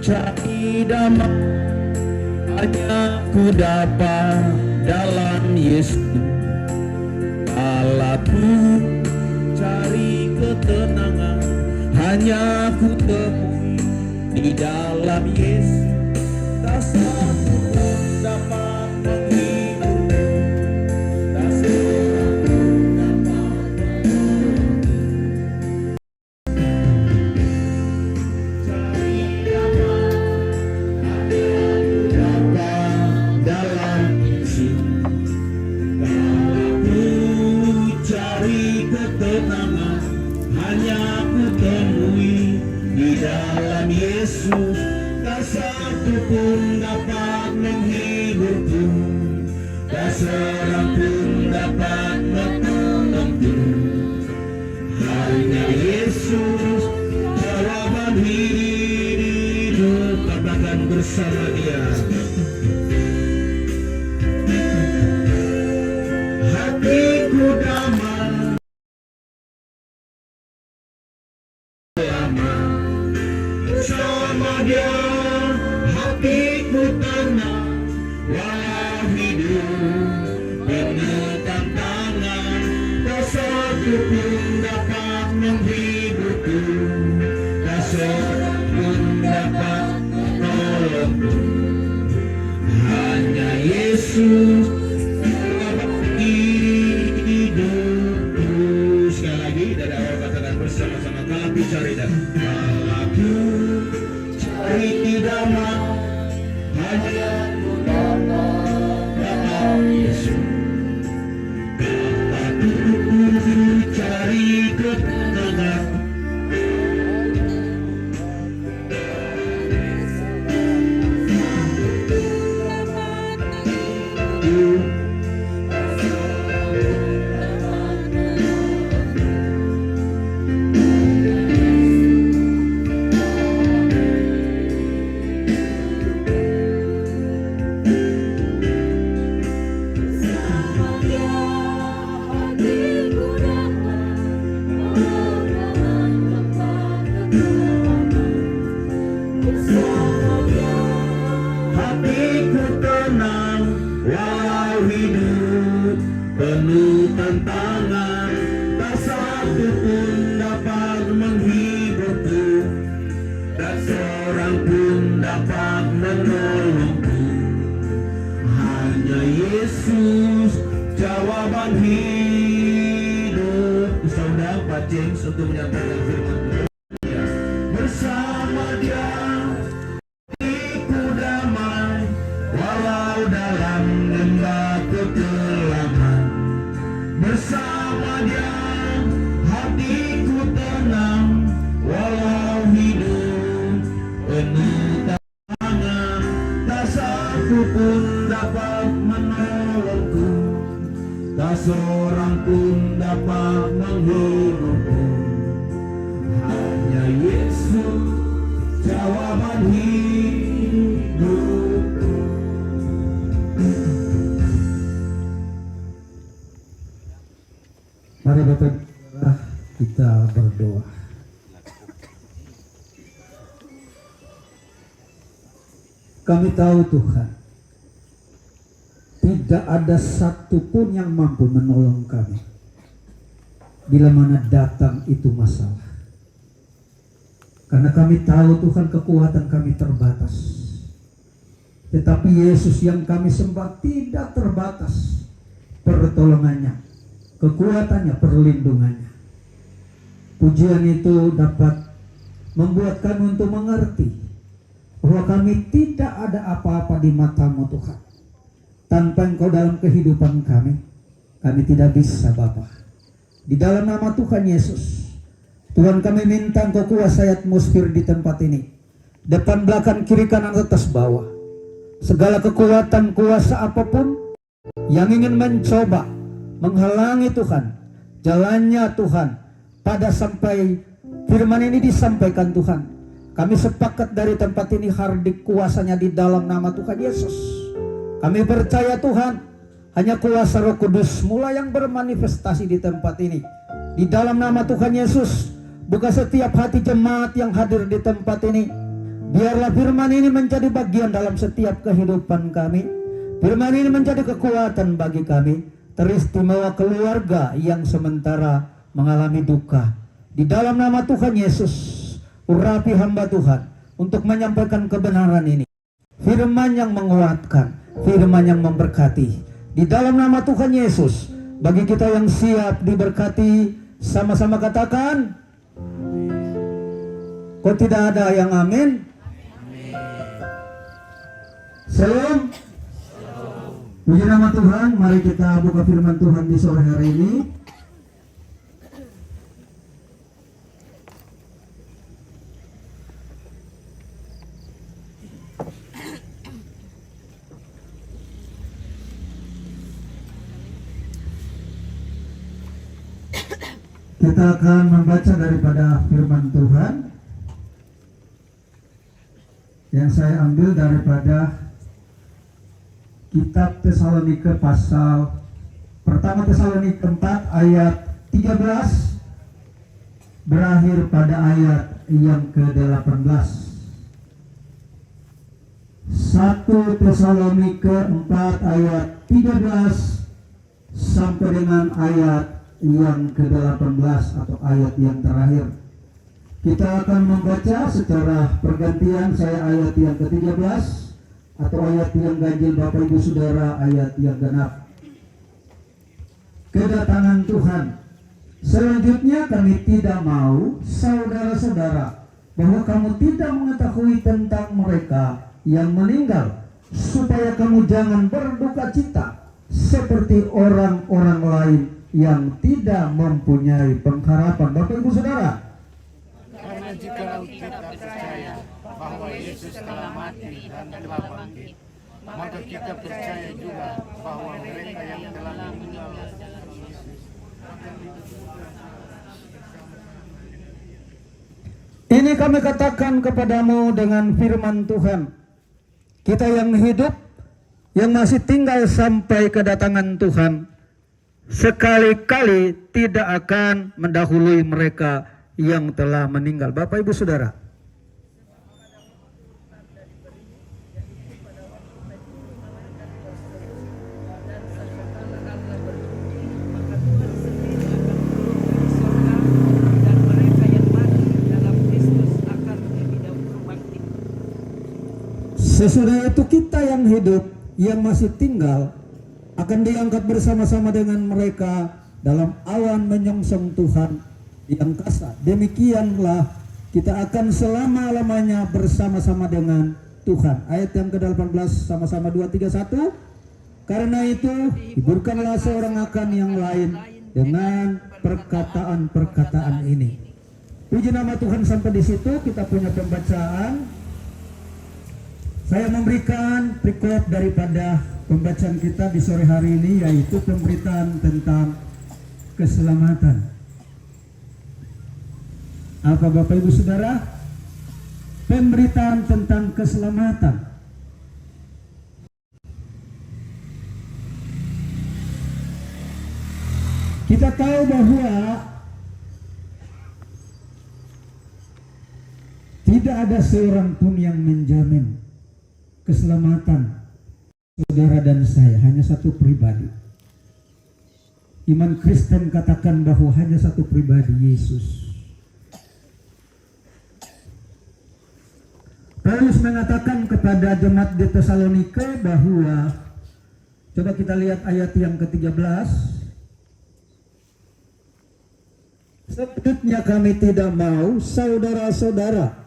cari damai hanya ku dapat dalam Yesus. Kala ku cari ketenangan hanya ku temui di dalam Yesus. Tak satu pun dapat menghibur, tak seorang pun dapat cari damai hanya ku dapat dalam Yesus. Kalau ku cari ketenangan hanya ku temui di dalam Yesus. Tak satu pun dapat menghiburku, tak seorang pun dapat menolongku. Hanya Yesus jawaban hidup. Katakan bersama Dia. Hatiku damai sama Dia, hatiku tenang walau hidup penuh tantangan. Tak satu pun dapat menghiburku, tak seorang pun dapat menolongku. Hanya Yesus hidupku. Sekali lagi dari awal katakan bersama-sama. Kalau ku cari damai hanya ku dapat dalam Yesus. Aku cari ketenangan penuh tantangan. Tak satu pun dapat menghiburku, tak seorang pun dapat menolongku. Hanya Yesus jawaban hidup. Saudara Pak James untuk menyampaikan firman Tuhan. Bersama Dia hatiku damai walau dalam lembah kekelaman. Bersama Dia hatiku tenang walau hidup penuh tantangan. Tak satu pun dapat menolongku, tak seorang pun dapat menghiburku. Hanya Yesus jawaban hidupku. Mari Bapak kita berdoa. Kami tahu Tuhan, tidak ada satupun yang mampu menolong kami bila mana datang itu masalah. Karena kami tahu Tuhan kekuatan kami terbatas. Tetapi Yesus yang kami sembah tidak terbatas pertolongannya, kekuatannya, perlindungannya. Pujian itu dapat membuat kami untuk mengerti bahwa kami tidak ada apa-apa di mata-Mu Tuhan. Tanpa Engkau dalam kehidupan kami tidak bisa Bapa. Di dalam nama Tuhan Yesus, Tuhan kami minta Engkau kuasai atmosfer di tempat ini. Depan, belakang, kiri, kanan, atas, bawah. Segala kekuatan, kuasa apapun yang ingin mencoba menghalangi Tuhan jalannya Tuhan pada sampai firman ini disampaikan Tuhan, kami sepakat dari tempat ini hardik kuasanya di dalam nama Tuhan Yesus. Kami percaya Tuhan, hanya kuasa Roh Kudus mulai yang bermanifestasi di tempat ini. Di dalam nama Tuhan Yesus, buka setiap hati jemaat yang hadir di tempat ini. Biarlah firman ini menjadi bagian dalam setiap kehidupan kami. Firman ini menjadi kekuatan bagi kami. Teristimewa keluarga yang sementara mengalami duka. Di dalam nama Tuhan Yesus, urapi hamba Tuhan untuk menyampaikan kebenaran ini. Firman yang menguatkan, firman yang memberkati. Di dalam nama Tuhan Yesus, bagi kita yang siap diberkati, sama-sama katakan, kok tidak ada yang amin? Shalom. Puji nama Tuhan, mari kita buka firman Tuhan di sore hari ini. Kita akan membaca daripada firman Tuhan yang saya ambil daripada Kitab Tesalonika pasal pertama, Tesalonika 4 ayat 13 berakhir pada ayat yang ke-18. 1 Tesalonika 4 ayat 13 sampai dengan ayat yang ke-18 atau ayat yang terakhir. Kita akan membaca secara pergantian, saya ayat yang ke-13 atau ayat yang ganjil Bapak Ibu Saudara, ayat yang genap. Kedatangan Tuhan. Selanjutnya kami tidak mau, saudara-saudara, bahwa kamu tidak mengetahui tentang mereka yang meninggal, supaya kamu jangan berduka cita seperti orang-orang lain yang tidak mempunyai pengharapan. Bapak Ibu Saudara, karena jika kita percaya bahwa Yesus telah mati dan telah bangkit, maka kita percaya juga bahwa mereka yang telah meninggal ini kami katakan kepadamu dengan firman Tuhan. Kita yang hidup, yang masih tinggal sampai kedatangan Tuhan, sekali-kali tidak akan mendahului mereka yang telah meninggal. Bapak Ibu Saudara, sesudah itu kita yang hidup, yang masih tinggal, akan diangkat bersama-sama dengan mereka dalam awan menyongsong Tuhan di angkasa. Demikianlah kita akan selama-lamanya bersama-sama dengan Tuhan. Ayat yang ke-18 sama-sama 2, 3, 1. Karena itu hiburkanlah seorang akan yang lain dengan perkataan-perkataan ini. Puji nama Tuhan. Sampai di situ kita punya pembacaan. Saya memberikan perikop daripada pembacaan kita di sore hari ini, yaitu pemberitaan tentang keselamatan. Apa Bapak Ibu Saudara? Pemberitaan tentang keselamatan. Kita tahu bahwa tidak ada seorang pun yang menjamin keselamatan saudara dan saya, hanya satu pribadi. Iman Kristen katakan bahwa hanya satu pribadi, Yesus. Paulus mengatakan kepada jemaat di Tesalonika bahwa, coba kita lihat ayat yang ke-13. Selanjutnya kami tidak mau, saudara-saudara,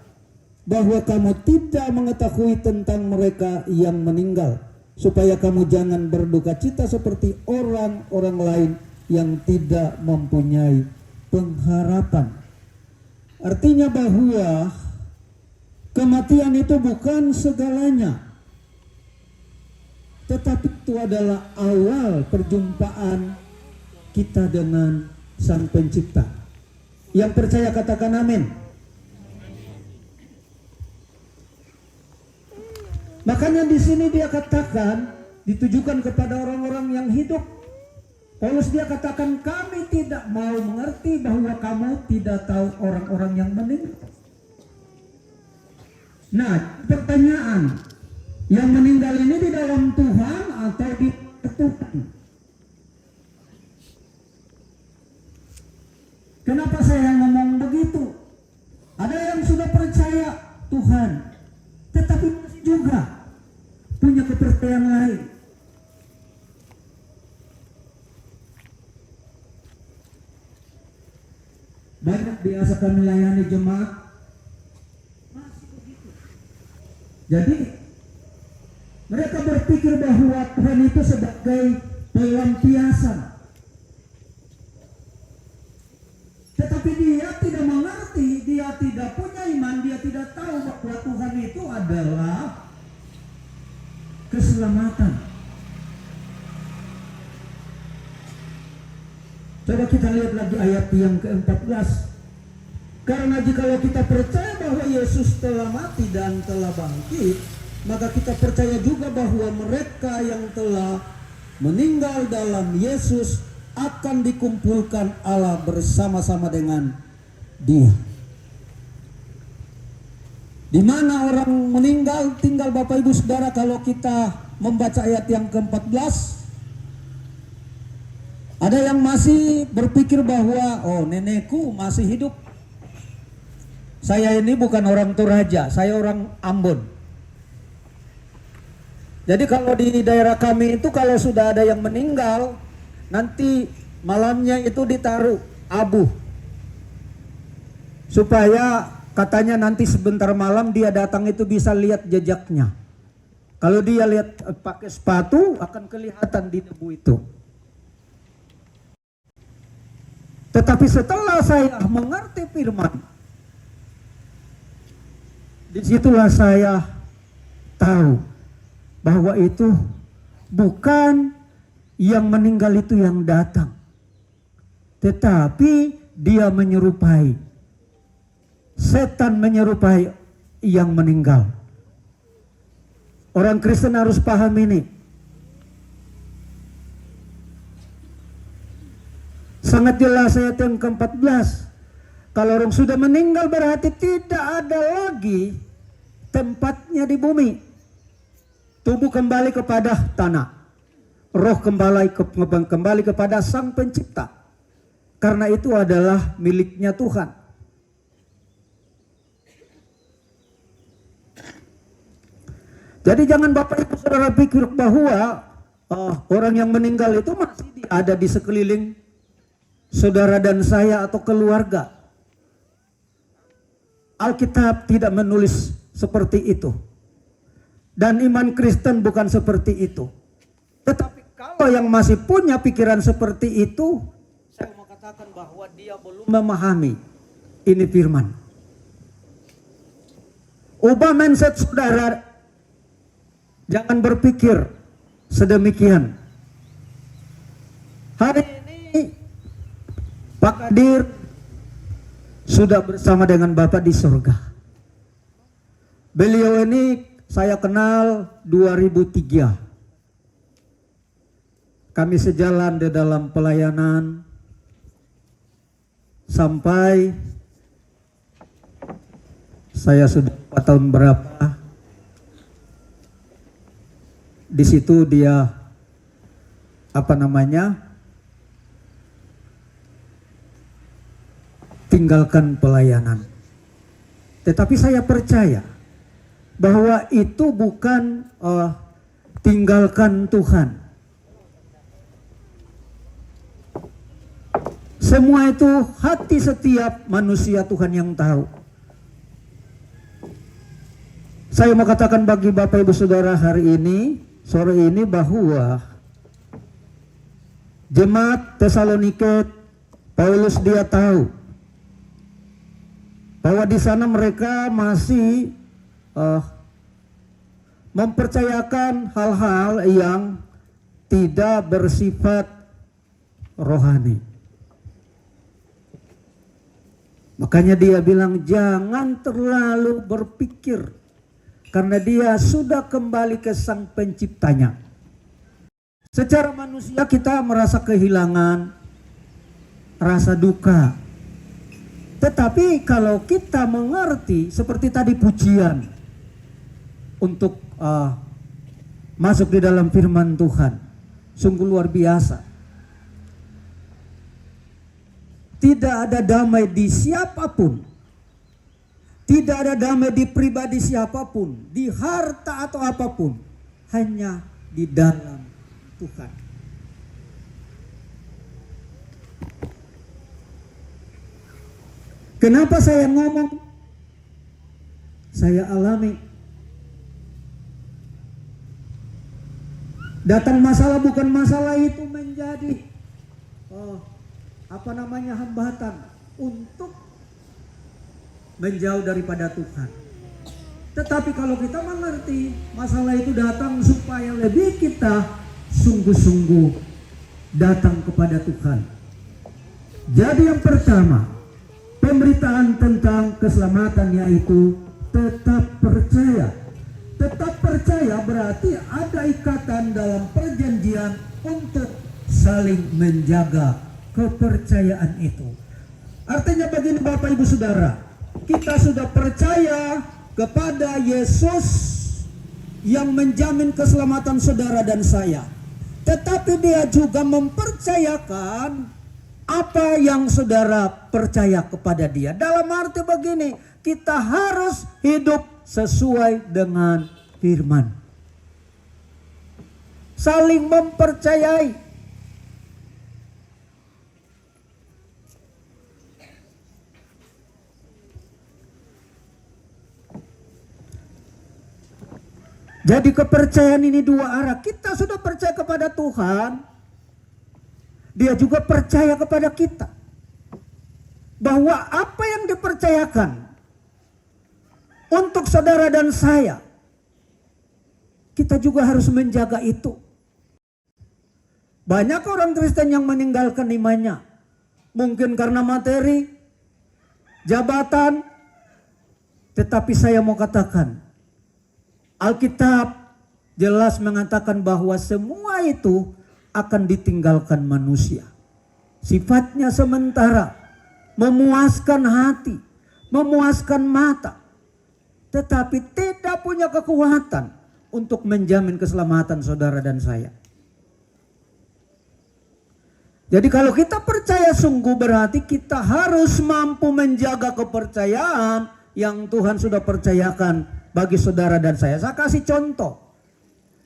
bahwa kamu tidak mengetahui tentang mereka yang meninggal, supaya kamu jangan berduka cita seperti orang-orang lain yang tidak mempunyai pengharapan. Artinya bahwa kematian itu bukan segalanya, tetapi itu adalah awal perjumpaan kita dengan Sang Pencipta. Yang percaya katakan amin. Makanya di sini dia katakan, ditujukan kepada orang-orang yang hidup. Paulus dia katakan, kami tidak mau mengerti bahwa kamu tidak tahu orang-orang yang meninggal. Nah, pertanyaan, yang meninggal ini di dalam Tuhan atau di Tuhan? Kenapa saya ngomong begitu? Ada yang sudah percaya Tuhan, tetapi masih juga punya kepercayaan lain. Banyak biasa kami layani jemaat masih begitu. Jadi mereka berpikir bahwa Tuhan itu sebagai pelampiasan, tetapi dia tidak mengerti, dia tidak punya iman, dia tidak tahu bahwa Tuhan itu adalah keselamatan. Coba kita lihat lagi ayat yang ke-14. Karena jikalau kita percaya bahwa Yesus telah mati dan telah bangkit, maka kita percaya juga bahwa mereka yang telah meninggal dalam Yesus akan dikumpulkan Allah bersama-sama dengan Dia. Di mana orang meninggal tinggal Bapak Ibu Saudara kalau kita membaca ayat yang ke-14? Ada yang masih berpikir bahwa nenekku masih hidup. Saya ini bukan orang Toraja, saya orang Ambon. Jadi kalau di daerah kami itu kalau sudah ada yang meninggal, nanti malamnya itu ditaruh abu. Supaya katanya nanti sebentar malam dia datang itu bisa lihat jejaknya. Kalau dia lihat pakai sepatu akan kelihatan di debu itu. Tetapi setelah saya mengerti firman, disitulah saya tahu bahwa itu bukan yang meninggal itu yang datang, tetapi dia menyerupai, setan menyerupai yang meninggal. Orang Kristen harus paham ini. Sangat jelas ayat yang ke-14. Kalau orang sudah meninggal berarti tidak ada lagi tempatnya di bumi. Tubuh kembali kepada tanah. Roh kembali kepada Sang Pencipta. Karena itu adalah miliknya Tuhan. Jadi jangan Bapak Ibu Saudara pikir bahwa orang yang meninggal itu masih ada di sekeliling saudara dan saya atau keluarga. Alkitab tidak menulis seperti itu. Dan iman Kristen bukan seperti itu. Tetapi kalau yang masih punya pikiran seperti itu, saya mau katakan bahwa dia belum memahami ini firman. Ubah mindset saudara. Jangan berpikir sedemikian. Hari ini Pak Kadir sudah bersama dengan Bapak di surga. Beliau ini saya kenal 2003. Kami sejalan di dalam pelayanan sampai saya sudah 4 tahun berapa. Di situ dia tinggalkan pelayanan. Tetapi saya percaya bahwa itu bukan tinggalkan Tuhan. Semua itu hati setiap manusia Tuhan yang tahu. Saya mau katakan bagi Bapak Ibu Saudara hari ini, sore ini, bahwa jemaat Tesalonike, Paulus dia tahu bahwa di sana mereka masih mempercayakan hal-hal yang tidak bersifat rohani. Makanya dia bilang jangan terlalu berpikir, karena dia sudah kembali ke Sang Penciptanya. Secara manusia kita merasa kehilangan, rasa duka. Tetapi kalau kita mengerti seperti tadi pujian, untuk masuk di dalam firman Tuhan. Sungguh luar biasa. Tidak ada damai di siapapun. Tidak ada damai di pribadi siapapun, di harta atau apapun. Hanya di dalam Tuhan. Kenapa saya ngomong? Saya alami. Datang masalah bukan masalah itu menjadi hambatan untuk menjauh daripada Tuhan. Tetapi kalau kita mengerti masalah itu datang supaya lebih kita sungguh-sungguh datang kepada Tuhan. Jadi yang pertama, pemberitaan tentang keselamatan yaitu tetap percaya. Tetap percaya berarti ada ikatan dalam perjanjian untuk saling menjaga kepercayaan itu. Artinya begini Bapak Ibu Saudara, kita sudah percaya kepada Yesus yang menjamin keselamatan saudara dan saya. Tetapi dia juga mempercayakan apa yang saudara percaya kepada dia. Dalam arti begini, kita harus hidup sesuai dengan firman. Saling mempercayai. Jadi kepercayaan ini dua arah. Kita sudah percaya kepada Tuhan, dia juga percaya kepada kita. Bahwa apa yang dipercayakan untuk saudara dan saya, kita juga harus menjaga itu. Banyak orang Kristen yang meninggalkan imannya. Mungkin karena materi, jabatan. Tetapi saya mau katakan, Alkitab jelas mengatakan bahwa semua itu akan ditinggalkan manusia. Sifatnya sementara, memuaskan hati, memuaskan mata, tetapi tidak punya kekuatan untuk menjamin keselamatan saudara dan saya. Jadi kalau kita percaya sungguh berarti kita harus mampu menjaga kepercayaan yang Tuhan sudah percayakan bagi saudara dan saya. Saya kasih contoh.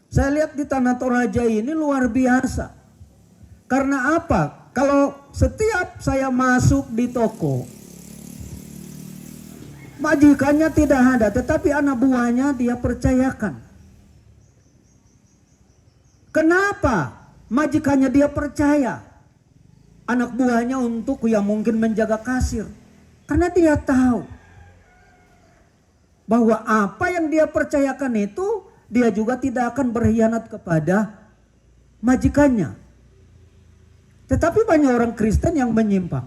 Saya lihat di Tanah Toraja ini luar biasa. Karena apa? Kalau setiap saya masuk di toko, majikannya tidak ada, tetapi anak buahnya dia percayakan. Kenapa? Majikannya dia percaya anak buahnya untuk yang mungkin menjaga kasir. Karena dia tahu bahwa apa yang dia percayakan itu dia juga tidak akan berkhianat kepada majikannya. Tetapi banyak orang Kristen yang menyimpang.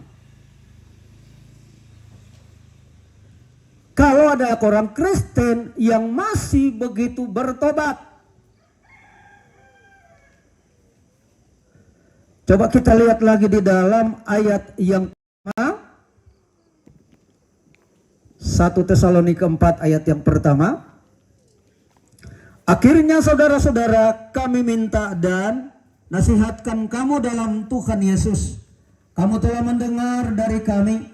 Kalau ada orang Kristen yang masih begitu bertobat, coba kita lihat lagi di dalam ayat yang 1 Tesalonika 4 ayat yang pertama. Akhirnya saudara-saudara, kami minta dan nasihatkan kamu dalam Tuhan Yesus. Kamu telah mendengar dari kami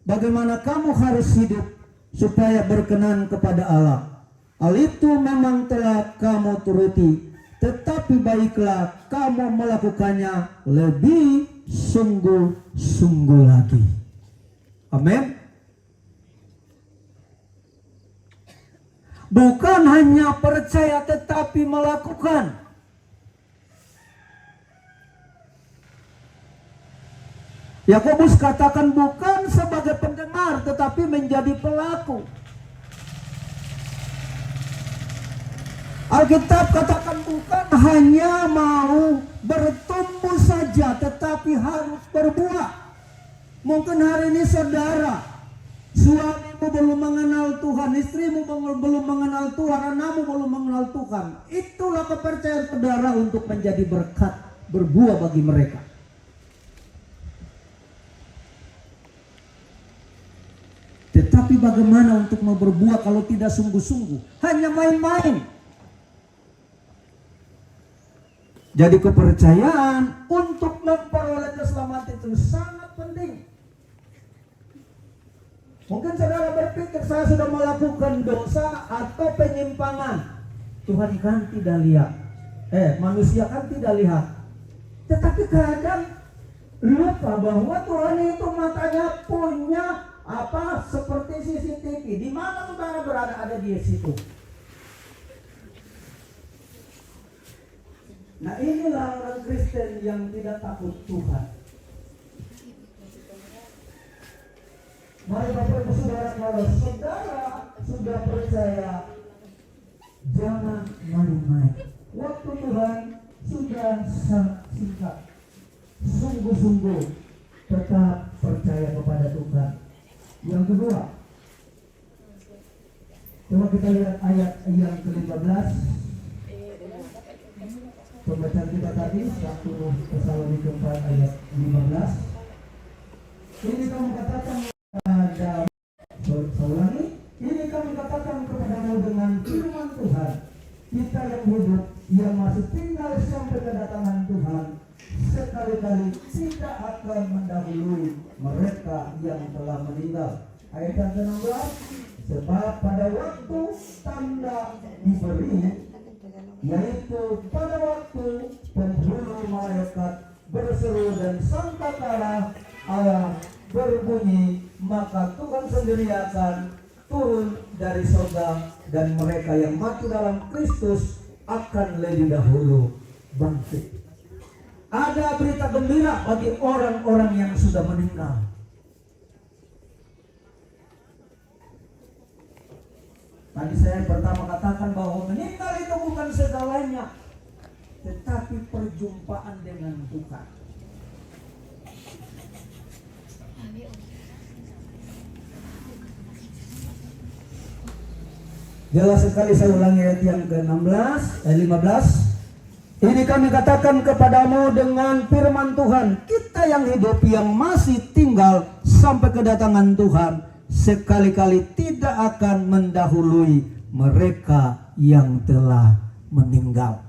bagaimana kamu harus hidup supaya berkenan kepada Allah. Hal itu memang telah kamu turuti, tetapi baiklah kamu melakukannya lebih sungguh-sungguh lagi. Amin. Bukan hanya percaya tetapi melakukan. Yakobus katakan bukan sebagai pendengar tetapi menjadi pelaku. Alkitab katakan bukan hanya mau bertumbuh saja tetapi harus berbuah. Mungkin hari ini saudara, suamimu belum mengenal Tuhan, istrimu belum mengenal Tuhan, anakmu belum mengenal Tuhan. Itulah kepercayaan saudara untuk menjadi berkat, berbuah bagi mereka. Tetapi Tetapi bagaimana untuk mau berbuah kalau tidak sungguh-sungguh? Hanya main-main. Jadi kepercayaan untuk memperoleh keselamatan itu sangat penting. Mungkin saudara berpikir saya sudah melakukan dosa atau penyimpangan. Tuhan kan tidak lihat. Manusia kan tidak lihat. Tetapi kadang lupa bahwa Tuhan itu matanya punya seperti CCTV. Di mana saudara berada ada di situ. Nah, inilah orang Kristen yang tidak takut Tuhan. Mari Bapak Ibu Saudara, kalau saudara sudah percaya, jangan main-main. Waktu Tuhan sudah sangat singkat. Sungguh-sungguh tetap percaya kepada Tuhan. Yang kedua, coba kita lihat ayat yang ke-15. Pembacaan kita tadi 1 Tesalonika 4 ayat 15. Ini kamu katakan ini kami katakan kepadamu dengan firman Tuhan, kita yang hidup yang masih tinggal sampai kedatangan Tuhan sekali-kali tidak akan mendahului mereka yang telah meninggal. Ayat yang ke-16, sebab pada waktu tanda diberi, yaitu pada waktu penghulu malaikat berseru dan sangkakala Allah berbunyi, maka Tuhan sendiri akan turun dari surga dan mereka yang mati dalam Kristus akan lebih dahulu bangkit. Ada berita gembira bagi orang-orang yang sudah meninggal. Tadi saya pertama katakan bahwa meninggal itu bukan segalanya, tetapi perjumpaan dengan Tuhan. Jelas sekali, saya ulangi ayat yang ke-15. Ini kami katakan kepadamu dengan firman Tuhan, kita yang hidup yang masih tinggal sampai kedatangan Tuhan sekali-kali tidak akan mendahului mereka yang telah meninggal.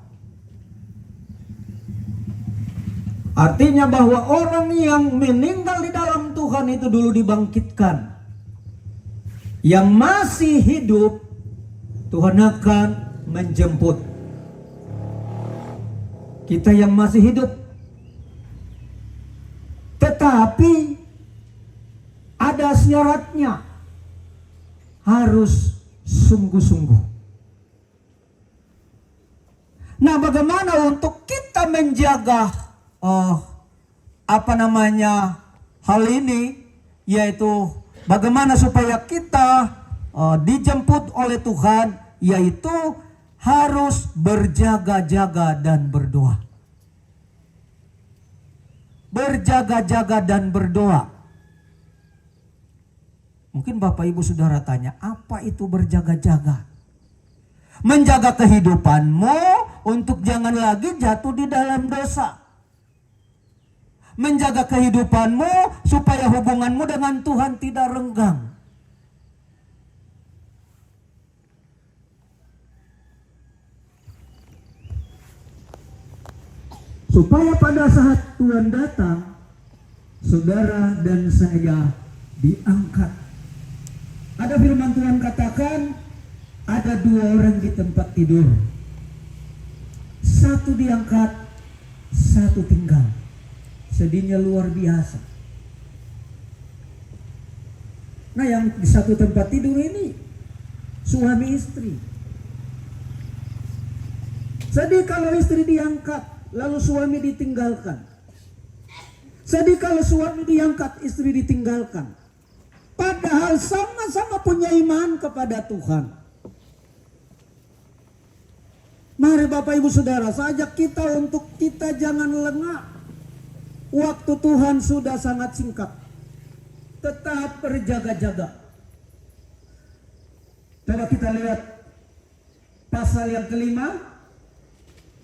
Artinya bahwa orang yang meninggal di dalam Tuhan itu dulu dibangkitkan. Yang masih hidup Tuhan akan menjemput. Kita yang masih hidup. Tetapi ada syaratnya. Harus sungguh-sungguh. Nah, bagaimana untuk kita menjaga hal ini, yaitu bagaimana supaya kita dijemput oleh Tuhan, yaitu harus berjaga-jaga dan berdoa. Berjaga-jaga dan berdoa. Mungkin Bapak Ibu Saudara tanya, apa itu berjaga-jaga? Menjaga kehidupanmu untuk jangan lagi jatuh di dalam dosa. Menjaga kehidupanmu supaya hubunganmu dengan Tuhan tidak renggang. Supaya pada saat Tuhan datang, saudara dan saya diangkat. Ada firman Tuhan katakan, ada 2 orang di tempat tidur. 1 diangkat, 1 tinggal. Sedihnya luar biasa. Nah, yang di 1 tempat tidur ini suami istri. Sedih kalau istri diangkat lalu suami ditinggalkan. Sedih kalau suami diangkat, istri ditinggalkan. Padahal sama-sama punya iman kepada Tuhan. Mari Bapak Ibu Saudara, saya ajak kita untuk kita jangan lengah. Waktu Tuhan sudah sangat singkat. Tetap berjaga-jaga. Coba kita lihat pasal yang kelima.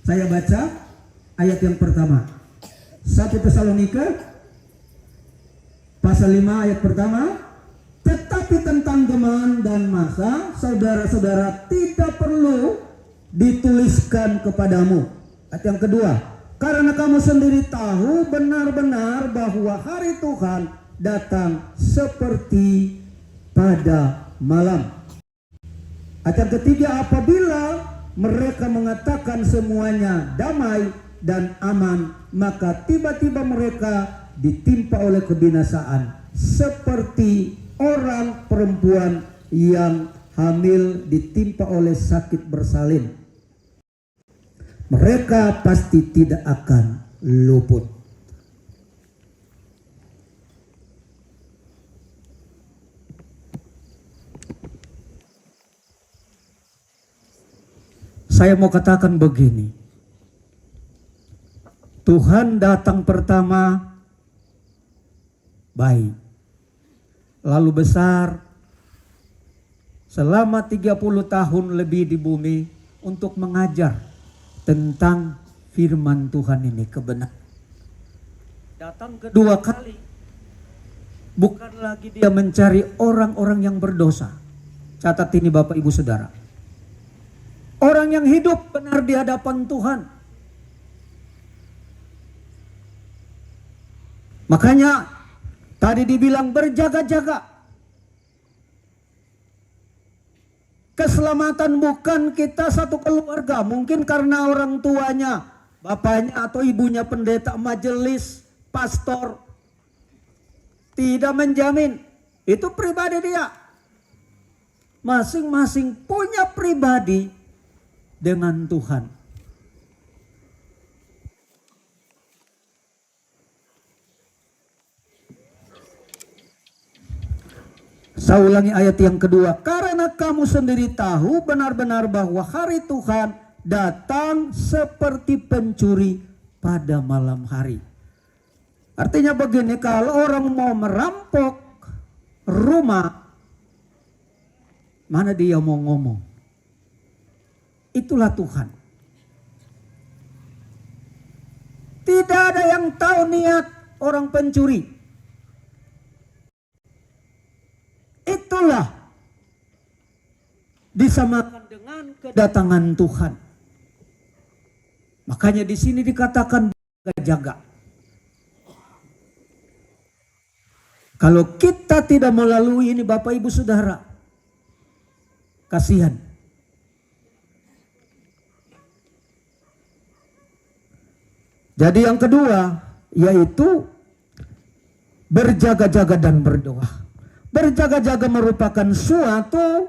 Saya baca ayat yang pertama. 1 Tesalonika pasal 5 ayat pertama. Tetapi tentang zaman dan masa, saudara-saudara, tidak perlu dituliskan kepadamu. Ayat yang kedua, karena kamu sendiri tahu benar-benar bahwa hari Tuhan datang seperti pada malam. Ayat yang ketiga, apabila mereka mengatakan semuanya damai dan aman, maka tiba-tiba mereka ditimpa oleh kebinasaan, seperti orang perempuan yang hamil ditimpa oleh sakit bersalin. Mereka pasti tidak akan luput. Saya mau katakan begini. Tuhan datang pertama baik, lalu besar, selama 30 tahun lebih di bumi untuk mengajar tentang firman Tuhan ini, kebenaran. Datang kedua kali, bukan lagi dia mencari orang-orang yang berdosa. Catat ini Bapak Ibu Saudara. Orang yang hidup benar di hadapan Tuhan. Makanya tadi dibilang berjaga-jaga. Keselamatan bukan kita satu keluarga. Mungkin karena orang tuanya, bapaknya atau ibunya pendeta majelis, pastor. Tidak menjamin. Itu pribadi dia. Masing-masing punya pribadi dengan Tuhan. Saya ulangi ayat yang kedua. Karena kamu sendiri tahu benar-benar bahwa hari Tuhan datang seperti pencuri pada malam hari. Artinya begini, kalau orang mau merampok rumah, mana dia mau ngomong? Itulah Tuhan. Tidak ada yang tahu niat orang pencuri. Itulah disamakan dengan kedatangan Tuhan. Makanya di sini dikatakan jaga. Kalau kita tidak melalui ini Bapak Ibu Saudara, kasihan. Jadi yang kedua yaitu berjaga-jaga dan berdoa. Berjaga-jaga merupakan suatu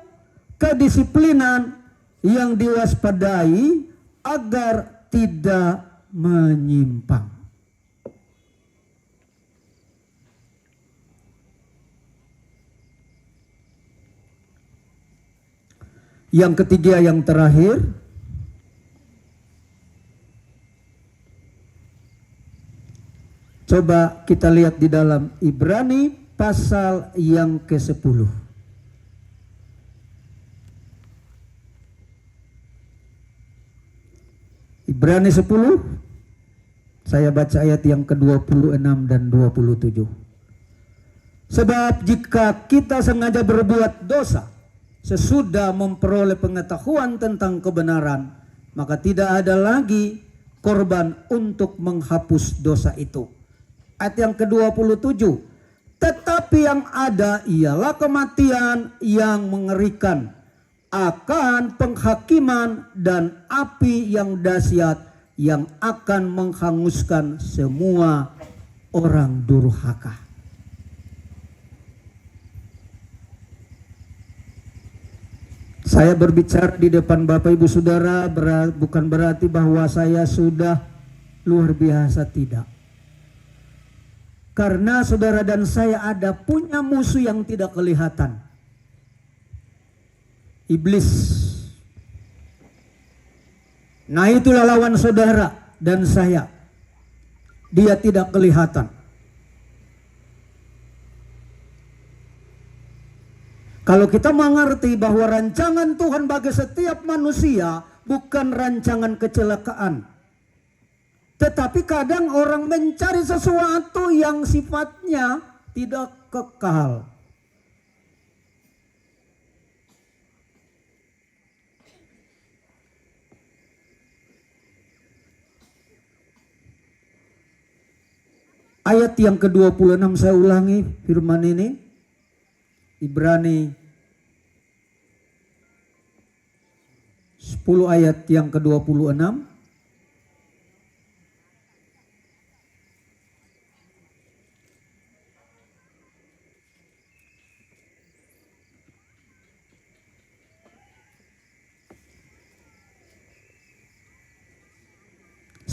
kedisiplinan yang diwaspadai agar tidak menyimpang. Yang ketiga, yang terakhir, coba kita lihat di dalam Ibrani pasal yang ke-10. Ibrani 10, saya baca ayat yang ke-26 dan 27. Sebab jika kita sengaja berbuat dosa sesudah memperoleh pengetahuan tentang kebenaran, maka tidak ada lagi korban untuk menghapus dosa itu. Ayat yang ke-27. Tetapi yang ada ialah kematian yang mengerikan, akan penghakiman dan api yang dahsyat yang akan menghanguskan semua orang durhaka. Saya berbicara di depan Bapak Ibu Saudara bukan berarti bahwa saya sudah luar biasa, tidak. Karena saudara dan saya ada punya musuh yang tidak kelihatan. Iblis. Nah itulah lawan saudara dan saya. Dia tidak kelihatan. Kalau kita mengerti bahwa rancangan Tuhan bagi setiap manusia bukan rancangan kecelakaan. Tetapi kadang orang mencari sesuatu yang sifatnya tidak kekal. Ayat yang ke-26 saya ulangi firman ini. Ibrani 10 ayat yang ke-26.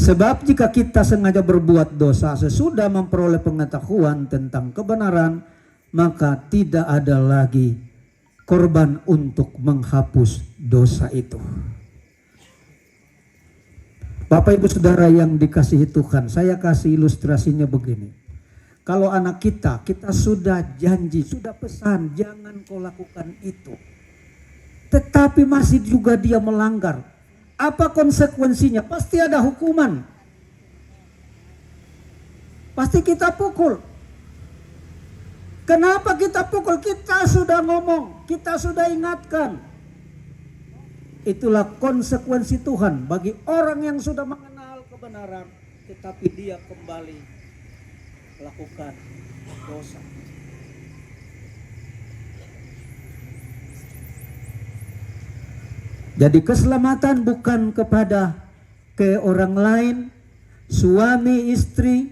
Sebab jika kita sengaja berbuat dosa sesudah memperoleh pengetahuan tentang kebenaran, maka tidak ada lagi korban untuk menghapus dosa itu. Bapak Ibu Saudara yang dikasihi Tuhan, saya kasih ilustrasinya begini. Kalau anak kita sudah janji, sudah pesan, jangan kau lakukan itu. Tetapi masih juga dia melanggar. Apa konsekuensinya? Pasti ada hukuman. Pasti kita pukul. Kenapa kita pukul? Kita sudah ngomong, kita sudah ingatkan. Itulah konsekuensi Tuhan bagi orang yang sudah mengenal kebenaran, tetapi dia kembali melakukan dosa. Jadi keselamatan bukan kepada ke orang lain, suami, istri,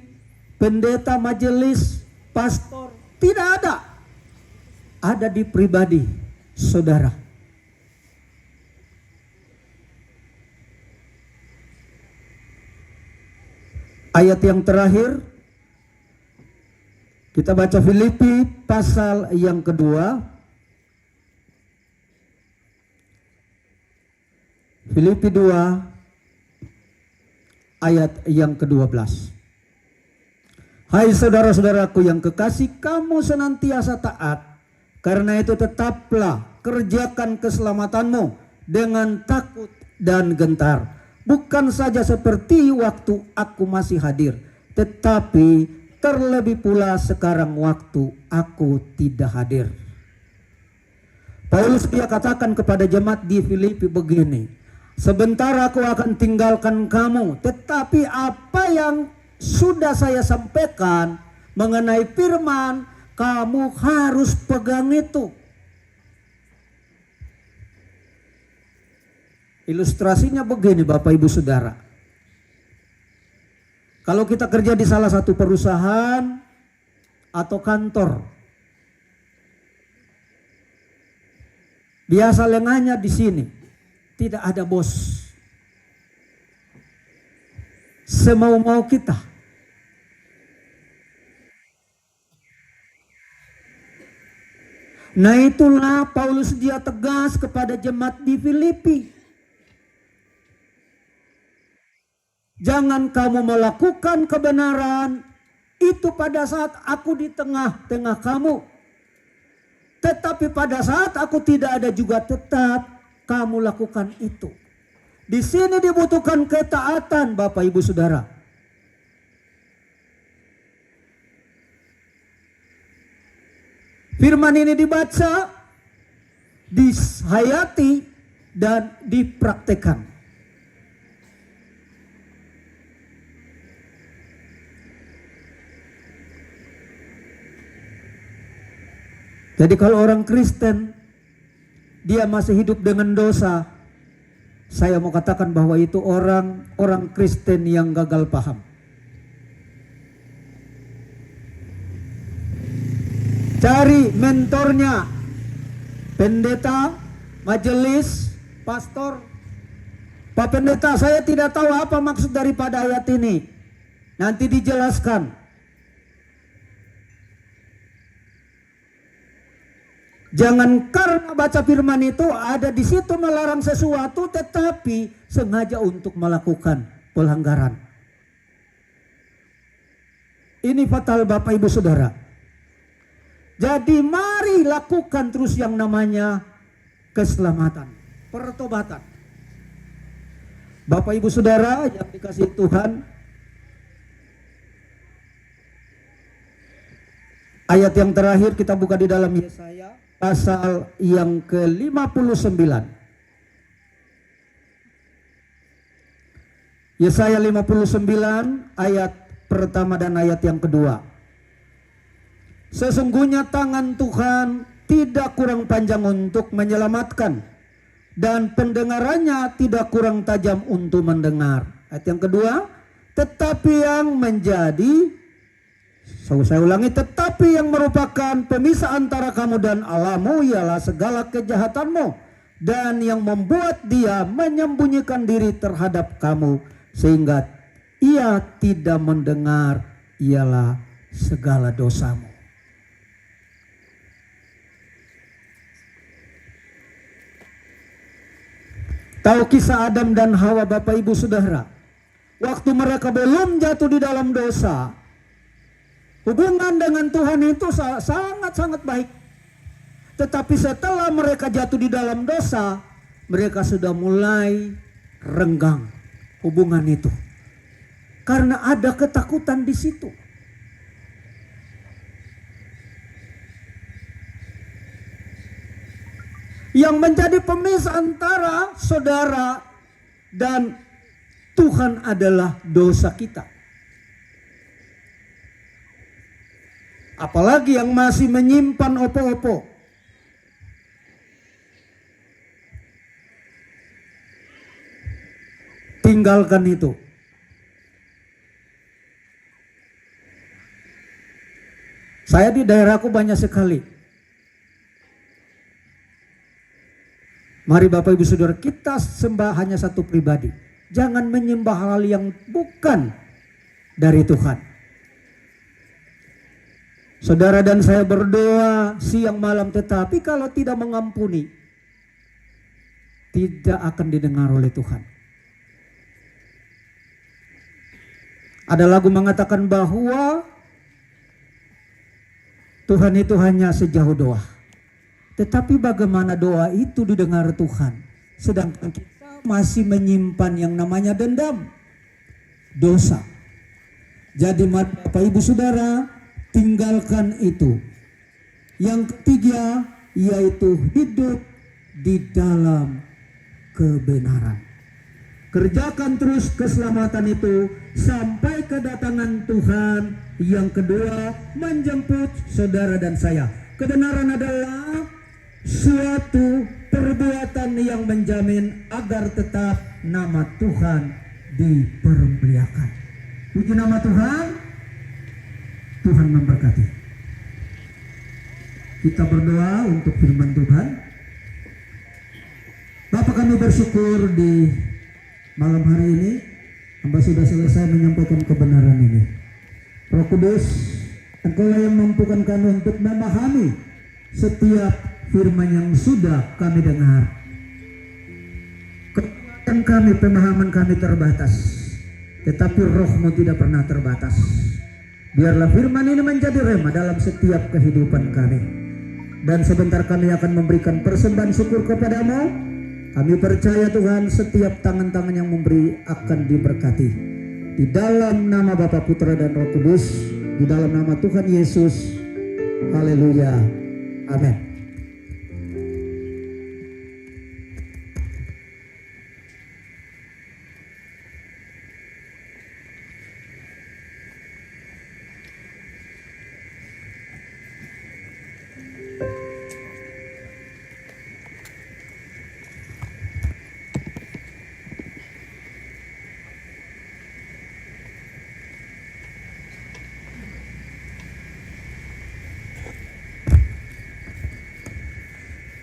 pendeta, majelis, pastor, tidak ada. Ada di pribadi saudara. Ayat yang terakhir kita baca Filipi pasal yang kedua. Filipi 2 ayat yang ke-12. Hai saudara-saudaraku yang kekasih, kamu senantiasa taat. Karena itu tetaplah kerjakan keselamatanmu dengan takut dan gentar. Bukan saja seperti waktu aku masih hadir, tetapi terlebih pula sekarang waktu aku tidak hadir. Paulus dia katakan kepada jemaat di Filipi begini. Sebentar aku akan tinggalkan kamu, tetapi apa yang sudah saya sampaikan mengenai firman, kamu harus pegang itu. Ilustrasinya begini Bapak Ibu Saudara. Kalau kita kerja di salah satu perusahaan atau kantor, biasa lengahnya di sini. Tidak ada bos. Semau-mau kita. Nah itulah Paulus dia tegas kepada jemaat di Filipi. Jangan kamu melakukan kebenaran itu pada saat aku di tengah-tengah kamu. Tetapi pada saat aku tidak ada juga tetap kamu lakukan itu. Di sini dibutuhkan ketaatan Bapak Ibu Saudara. Firman ini dibaca, dihayati dan dipraktekkan. Jadi kalau orang Kristen dia masih hidup dengan dosa, saya mau katakan bahwa itu orang Kristen yang gagal paham. Cari mentornya, pendeta, majelis, pastor. Pak Pendeta, saya tidak tahu apa maksud daripada ayat ini. Nanti dijelaskan. Jangan karena baca firman itu ada di situ melarang sesuatu, tetapi sengaja untuk melakukan pelanggaran. Ini fatal Bapak Ibu Saudara. Jadi mari lakukan terus yang namanya keselamatan, pertobatan. Bapak Ibu Saudara yang dikasihi Tuhan, ayat yang terakhir kita buka di dalam Yesaya pasal yang ke-59. Yesaya 59 ayat pertama dan ayat yang kedua. Sesungguhnya tangan Tuhan tidak kurang panjang untuk menyelamatkan, dan pendengarannya tidak kurang tajam untuk mendengar. Ayat yang kedua, tetapi yang menjadi, saya ulangi, tetapi yang merupakan pemisah antara kamu dan Allahmu ialah segala kejahatanmu, dan yang membuat dia menyembunyikan diri terhadap kamu sehingga ia tidak mendengar ialah segala dosamu. Tahu kisah Adam dan Hawa, Bapak Ibu Saudara? Waktu mereka belum jatuh di dalam dosa, hubungan dengan Tuhan itu sangat-sangat baik. Tetapi setelah mereka jatuh di dalam dosa, mereka sudah mulai renggang hubungan itu. Karena ada ketakutan di situ. Yang menjadi pemisah antara saudara dan Tuhan adalah dosa kita. Apalagi yang masih menyimpan opo-opo. Tinggalkan itu. Saya di daerahku banyak sekali. Mari Bapak Ibu Saudara, kita sembah hanya satu pribadi. Jangan menyembah hal yang bukan dari Tuhan. Saudara dan saya berdoa siang malam, tetapi kalau tidak mengampuni, tidak akan didengar oleh Tuhan. Ada lagu mengatakan bahwa Tuhan itu hanya sejauh doa. Tetapi bagaimana doa itu didengar Tuhan, sedangkan kita masih menyimpan yang namanya dendam, dosa. Jadi Bapak Ibu Saudara, tinggalkan itu. Yang ketiga yaitu hidup di dalam kebenaran. Kerjakan terus keselamatan itu sampai kedatangan Tuhan. Yang kedua, menjemput saudara dan saya. Kebenaran adalah suatu perbuatan yang menjamin agar tetap nama Tuhan dipermuliakan. Puji nama Tuhan. Tuhan memberkati. Kita berdoa untuk firman Tuhan. Bapak, kami bersyukur di malam hari ini hamba sudah selesai menyampaikan kebenaran ini. Roh Kudus, Engkau yang mampukan kami untuk memahami setiap firman yang sudah kami dengar. Kekuatan kami, pemahaman kami terbatas, tetapi roh-Mu tidak pernah terbatas. Biarlah firman ini menjadi rema dalam setiap kehidupan kami. Dan sebentar kami akan memberikan persembahan syukur kepada-Mu. Kami percaya Tuhan, setiap tangan-tangan yang memberi akan diberkati. Di dalam nama Bapa, Putra dan Roh Kudus, di dalam nama Tuhan Yesus. Haleluya. Amin.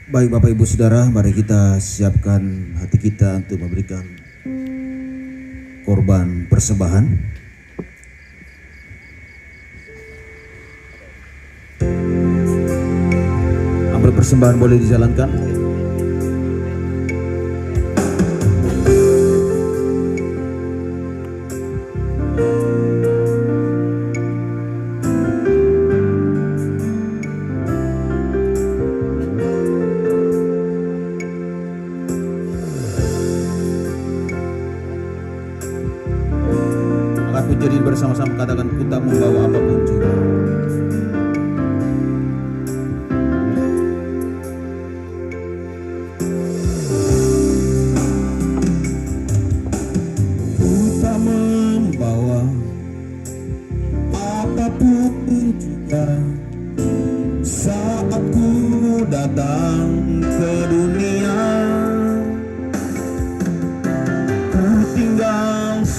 Baik Bapak Ibu Saudara, mari kita siapkan hati kita untuk memberikan korban persembahan. Ambil persembahan boleh dijalankan. Jadi bersama-sama katakan, ku tak membawa apapun juga. Ku tak membawa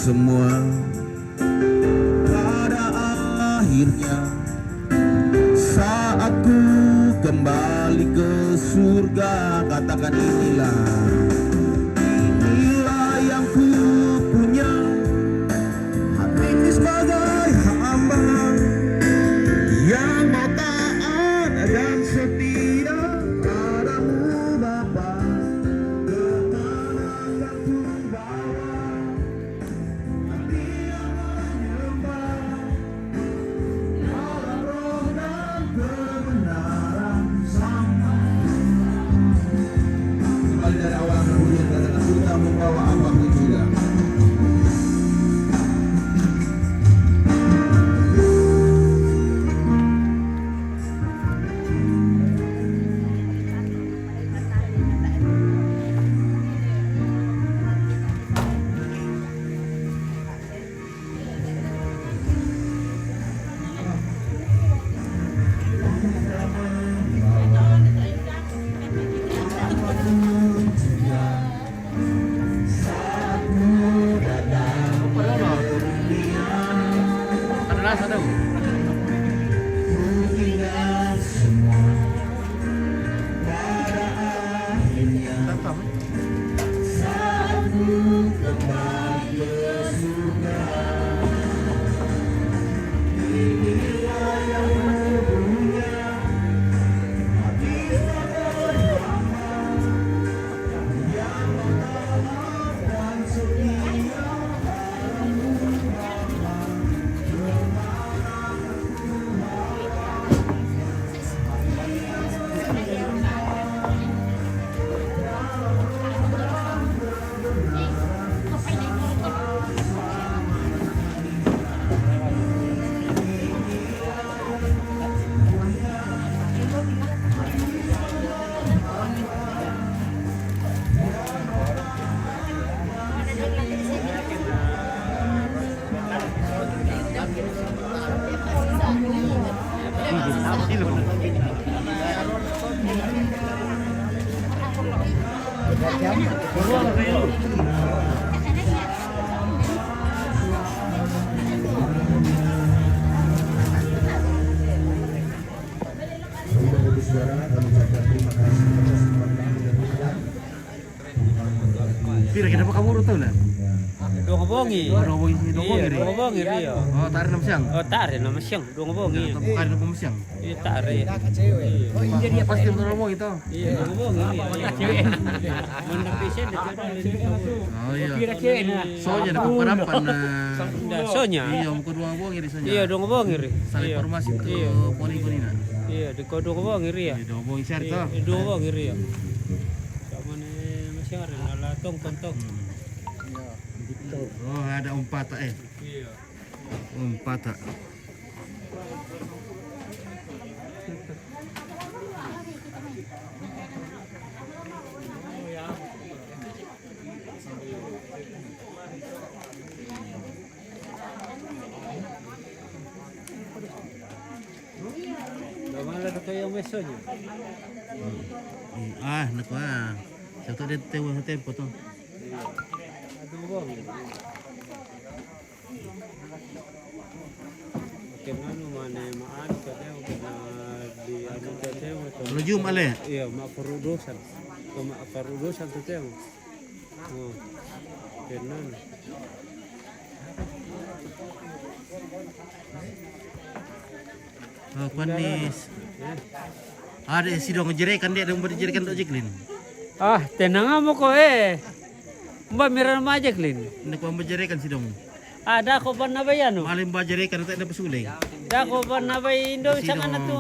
semua. Pada akhirnya saat ku kembali ke surga, katakan inilah yang ku punya, hati sebagai hamba yang mau taat dan setia padamu Bapa. Kemana akan ku bawa hati yang menyembah dalam roh dan kebenaran sama. Kembali dari awal kemudian katakan kita membawa apapun juga. Ada rasa tahu. Tetap. Pira kita apa kamu tahu lah? Dong bongi. Dongo iri. Dong bongi rio. Oh, tarik nama siang. Oh, tare nama siang dong bongi. Atau bukan nama siang. Iya tare. Oh, iya pasti betul ngomong itu. Iya dong bongi. Mana pesen Oh iya. Soalnya ada penerapan. Sonya. Iya, muka dua ngomong iri soalnya. Iya dong bongi ri. Saling informasi ke poni-ponina. Iya di kodong bongi ri ya. Iya, dong ngomong share tuh. Dong bongi ri ya. Kamane masih ada lah tong. Oh, ada umpata Iya. Umpata. Mana ada kayak mesonya? Ah, naku ah. Satu dia tewa sa tempo to. Dong bongi. Kemana mana maan katanya kena di anu katanya Kalau jum ale. iya mak perudosan tuh teh oh kenan Oh, kuanis. Ada si dong jerekan dia dong berjerekan to jiklin. ah tenang mo ko mbak miran aja klin Naku ang berjerekan si dong. ada ko pa na ba yan Malim berjerekan tak ada pesulay. da ko pa na ba indo Sino? isang ano to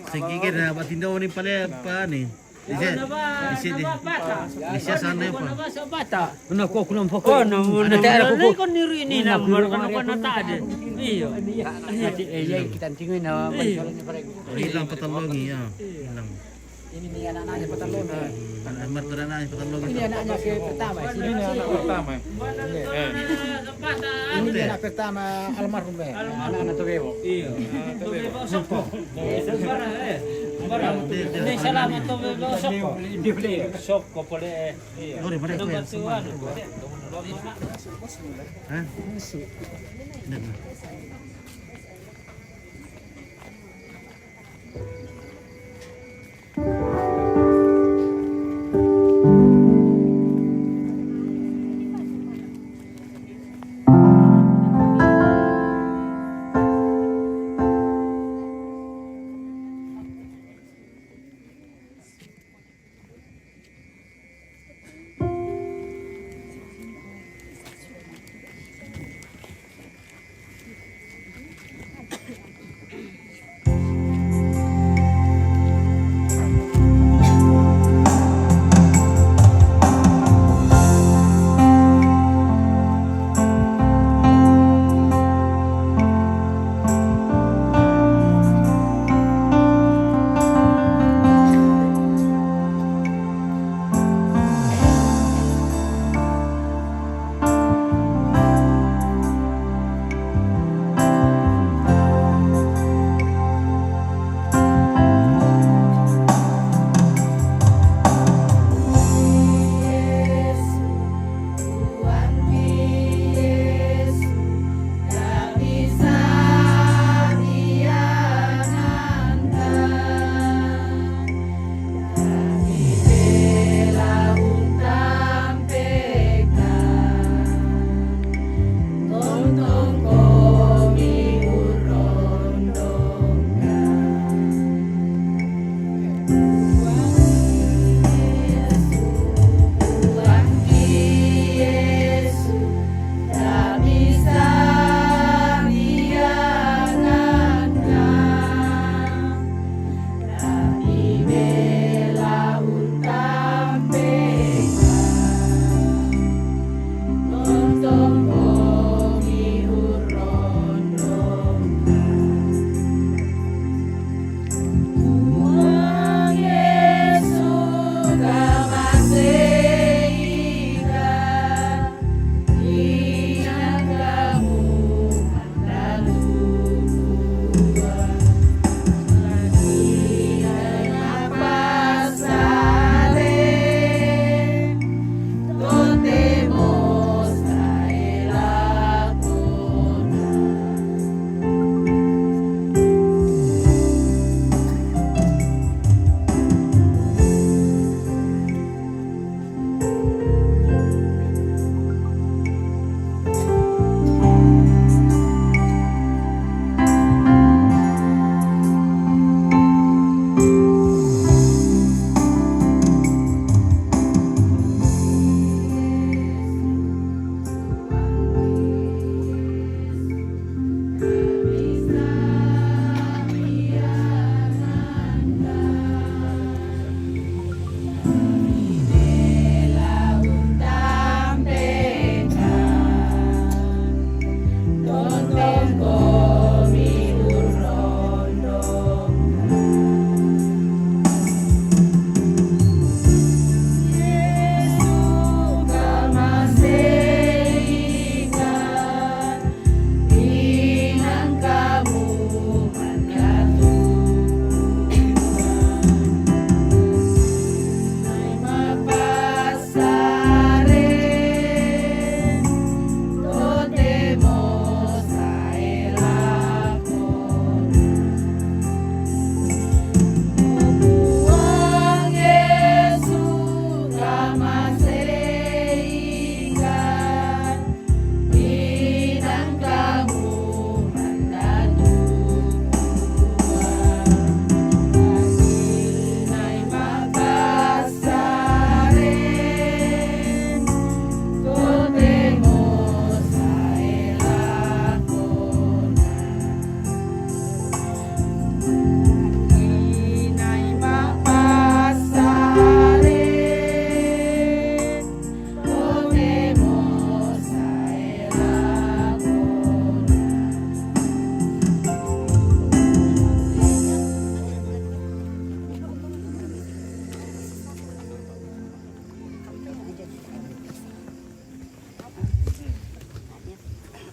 Sige na batindaw ni pala pa ni. na ba bata Lisya sana yun na pa. ba sa bata Nako kulang pa ko na mo na Natay ako po. ko ni rini na mar kana pa na tade iyo kita tingin na Hilang patalongi ya. Hilang. ini ni anak-anaknya patalon. Amat na patalongi. Ini anaknya ke pertama. Ini anak pertama. Ini anak pertama almarhum. Anak-anak Tobebo. iyo to bebo soko Hindi salamat to bebo soko Di beli. soko pole iyo Ori, balik ko yan. Nabatuan. Hah?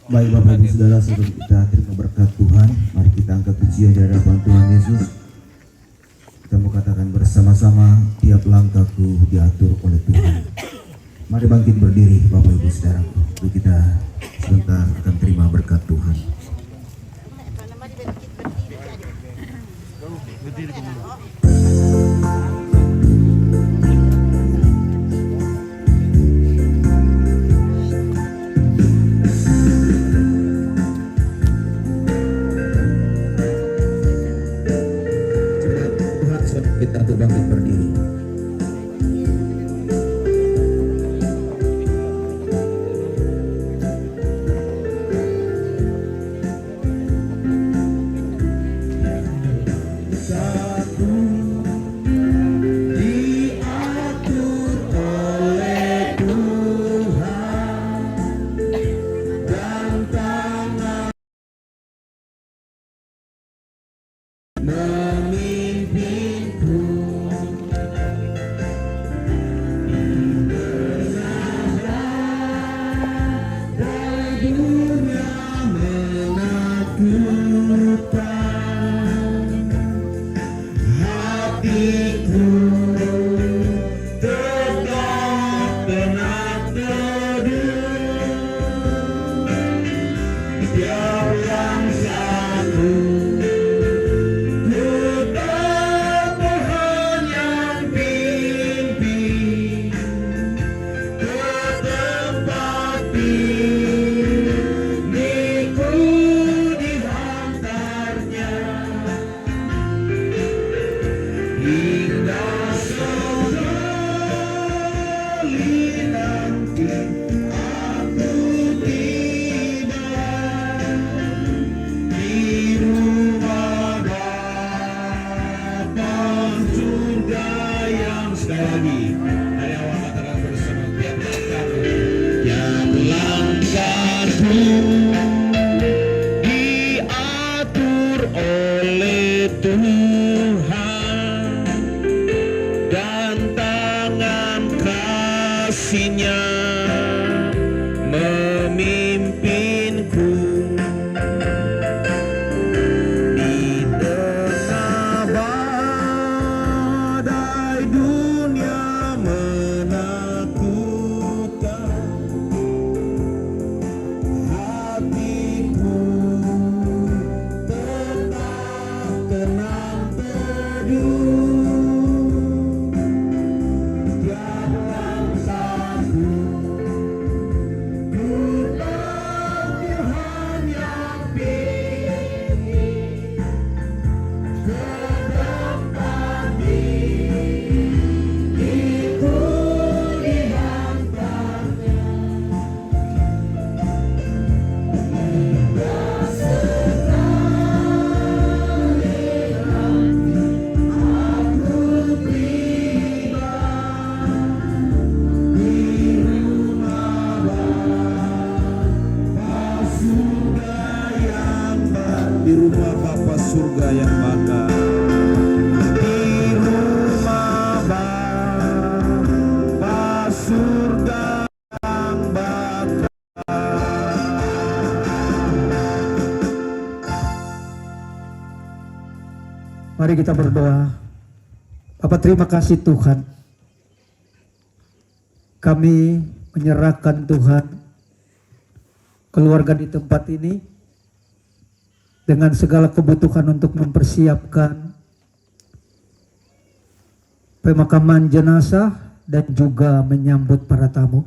Baik Bapak Ibu Saudara, sebelum kita terima berkat Tuhan, mari kita angkat pujian di hadapan Tuhan Yesus. Kita mau katakan bersama-sama, tiap langkahku diatur oleh Tuhan. Mari bangkit berdiri Bapak Ibu Saudaraku. Untuk kita sebentar akan terima berkat Tuhan. Tuhan suruh kita untuk bangkit berdiri. Mari kita berdoa. Bapak, terima kasih Tuhan. Kami menyerahkan Tuhan keluarga di tempat ini dengan segala kebutuhan untuk mempersiapkan pemakaman jenazah dan juga menyambut para tamu.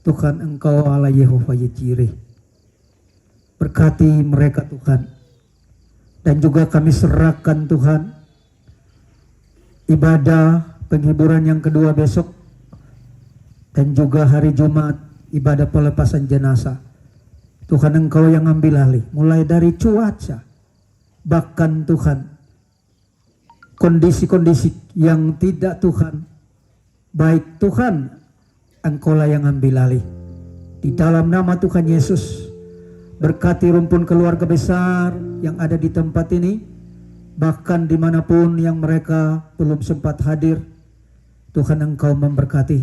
Tuhan, Engkau Allah Yehova Yireh. Berkati mereka Tuhan. Dan juga kami serahkan Tuhan ibadah penghiburan yang kedua besok dan juga hari Jumat ibadah pelepasan jenazah. Tuhan, Engkau yang ambil alih mulai dari cuaca, bahkan Tuhan kondisi-kondisi yang tidak Tuhan baik, Tuhan Engkaulah yang ambil alih. Di dalam nama Tuhan Yesus, berkati rumpun keluarga besar yang ada di tempat ini, bahkan dimanapun yang mereka belum sempat hadir. Tuhan, Engkau memberkati,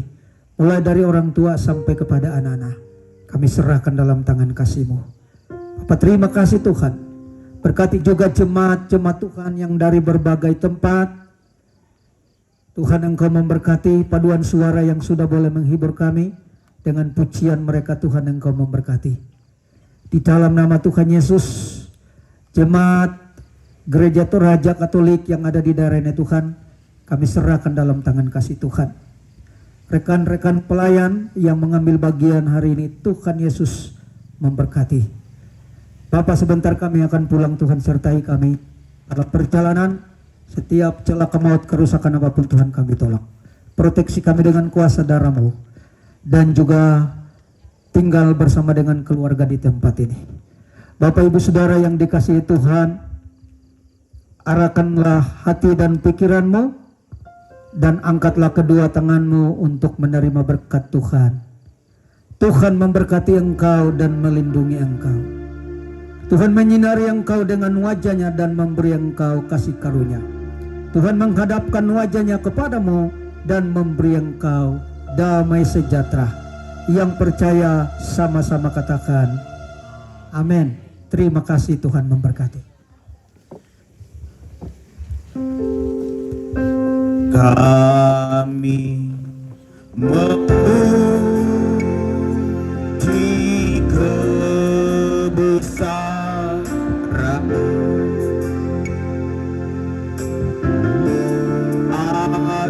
mulai dari orang tua sampai kepada anak-anak. Kami serahkan dalam tangan kasih-Mu. Bapak, terima kasih Tuhan. Berkati juga jemaat-jemaat Tuhan yang dari berbagai tempat Tuhan Engkau memberkati paduan suara yang sudah boleh menghibur kami. Dengan pujian mereka Tuhan Engkau memberkati. Di dalam nama Tuhan Yesus, jemaat Gereja Toraja Katolik yang ada di daerah ini Tuhan, kami serahkan dalam tangan kasih Tuhan. Rekan-rekan pelayan yang mengambil bagian hari ini, Tuhan Yesus memberkati. Bapak, sebentar kami akan pulang, Tuhan sertai kami. Dalam perjalanan, setiap celaka maut, kerusakan apapun Tuhan kami tolak. Proteksi kami dengan kuasa darah-Mu. Dan juga tinggal bersama dengan keluarga di tempat ini. Bapak Ibu Saudara yang dikasihi Tuhan, arahkanlah hati dan pikiranmu dan angkatlah kedua tanganmu untuk menerima berkat Tuhan. Tuhan memberkati engkau dan melindungi engkau. Tuhan menyinari engkau dengan wajahnya dan memberi engkau kasih karunia. Tuhan menghadapkan wajahnya kepadamu dan memberi engkau damai sejahtera. Yang percaya sama-sama katakan amin. Terima kasih, Tuhan memberkati. Kami memuji kebesaran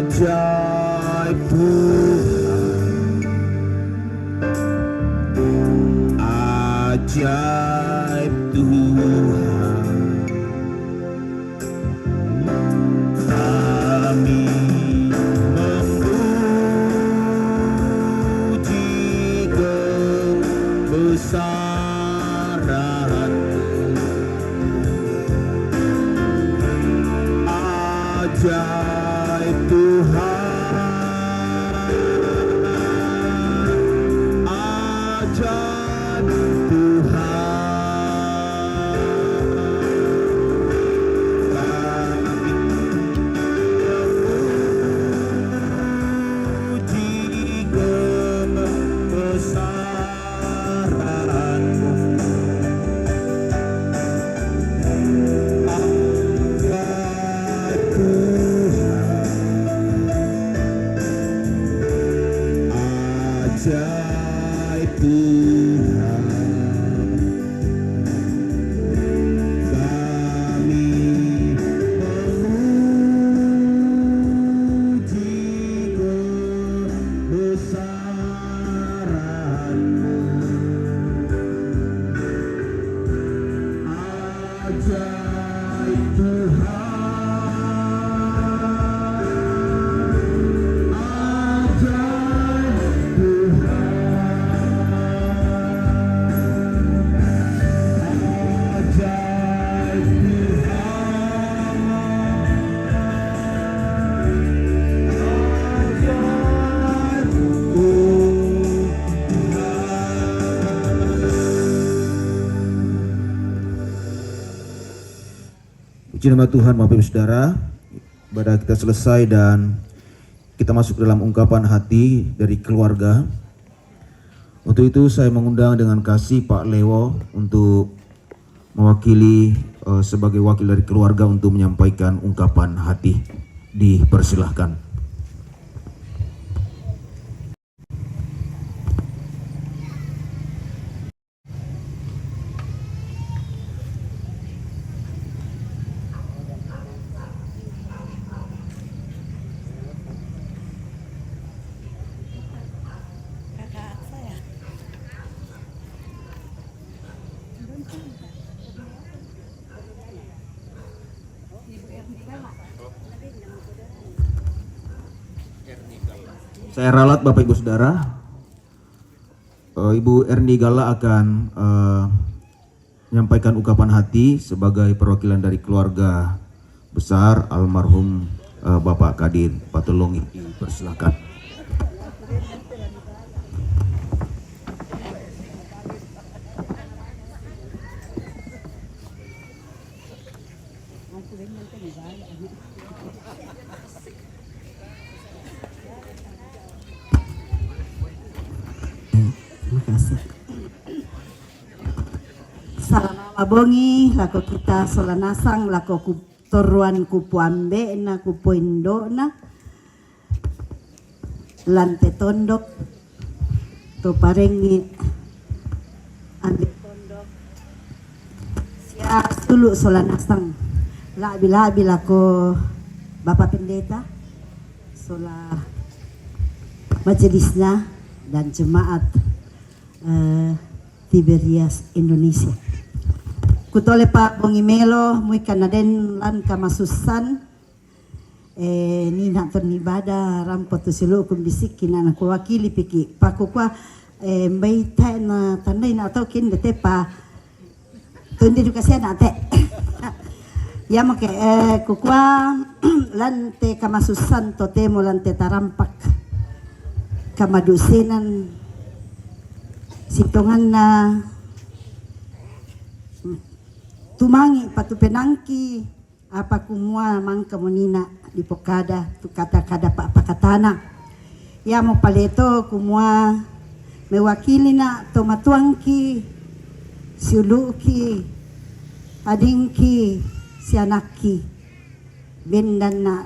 ajaib Tuhan, ajaib Tuhan. Kami memuji kebesaran ajaib Tuhan, ajaib ajaib Tuhan. Kami memuji kebesaran-Mu, ajaib Tuhan. Puji nama Tuhan, Bapak Ibu Saudara. Ibadah kita selesai dan kita masuk dalam ungkapan hati dari keluarga. Untuk itu saya mengundang dengan kasih Pak Lewo untuk mewakili sebagai wakil dari keluarga untuk menyampaikan ungkapan hati. Dipersilahkan. Saya ralat Bapak Ibu Saudara, Ibu Erni Gala akan menyampaikan ungkapan hati sebagai perwakilan dari keluarga besar almarhum Bapak Kadir Patulungi. Persilakan. Salama mabongi lako kita solanasang lako toruan kupu ambe na kupu indo na lante tondok to parengi ambil tondok sia sulu solanasang labi-labi lako Bapak Pendeta sola majelisnya dan jemaat Tiberias Indonesia. Kutole Pak Bongimelo muy kanaden lan kamasusan ni na ternibada rampo tu silu kum bisikin anak wakili piki paku kwa mbay ta na tanday na atau kin dete pa tundi edukasi na te ya make kukwa lante kamasusan totemo lante tarampak kamadusinan sitongan na tumangi patu penangki apa kumua mang kamunina di pokada tu kata-kata pak pakatana ya mo paleto kumua mewakili na tomatuangki siuluki adingki sianaki bendan na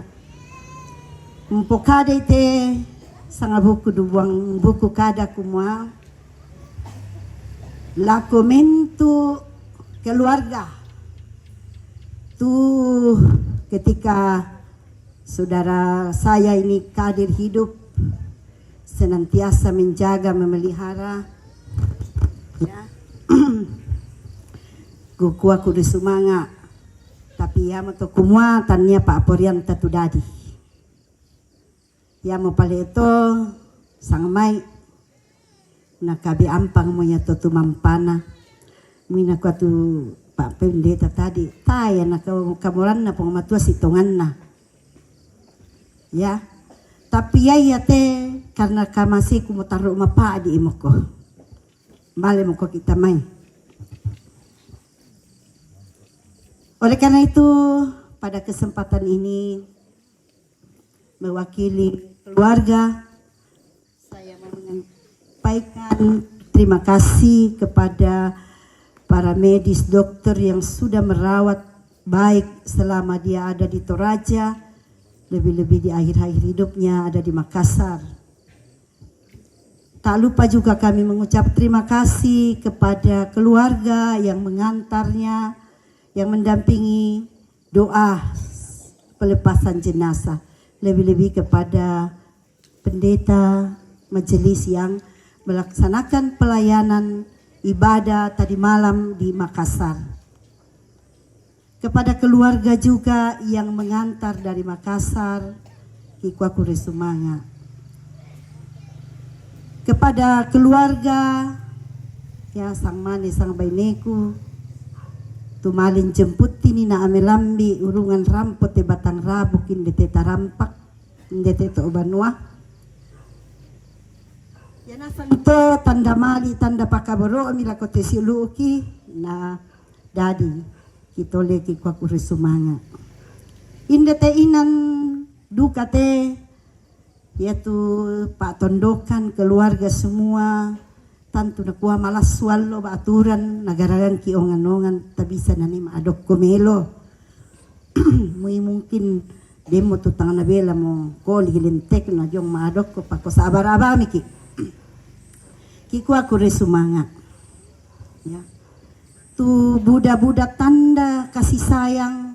mpokada ite sanga buku dubuang buku kada kumua lakomentu keluarga tuh ketika saudara saya ini kadir hidup senantiasa menjaga memelihara ya gukua kudu sumanga tapi ya mato kumua tanya Pak Porian tatu dadi ya mo paleto sang mai nakabi ampang mo ya totu mampana mina kuatu Pak Pendeta tadi taya na kamuran na pengamatua sitongan na ya tapi ya te karena kamasi kumutaru mapa di imoko bale moko kita mai oleh karena itu pada kesempatan ini mewakili keluarga saya menyampaikan terima kasih kepada para medis dokter yang sudah merawat baik selama dia ada di Toraja, lebih-lebih di akhir-akhir hidupnya ada di Makassar. Tak lupa juga kami mengucap terima kasih kepada keluarga yang mengantarnya, yang mendampingi doa pelepasan jenazah, lebih-lebih kepada pendeta majelis yang melaksanakan pelayanan ibadah tadi malam di Makassar. Kepada keluarga juga yang mengantar dari Makassar, Kikwa Kuresumanga. Kepada keluarga ya sang mane sang baineku, tumalin jemput tini na amelambi urungan rampot te batang rabukin dete tarampak, dete to banua. Yana santo tanda mali tanda pakaboro mila kote siluki na dadi kitole Kikwa Kuresumanga. Indete inan duka te yaitu Pak Tondokan keluarga semua tantu nakuha malas swallo aturan nagaragan kiongan-ongan tabisa nani maadok komelo muy mungkin demo tu tangan bela mo koli hilintek na jong maadok ko pako sabar-abar miki Kikwa Kuresumanga ya. Tu budak-budak tanda kasih sayang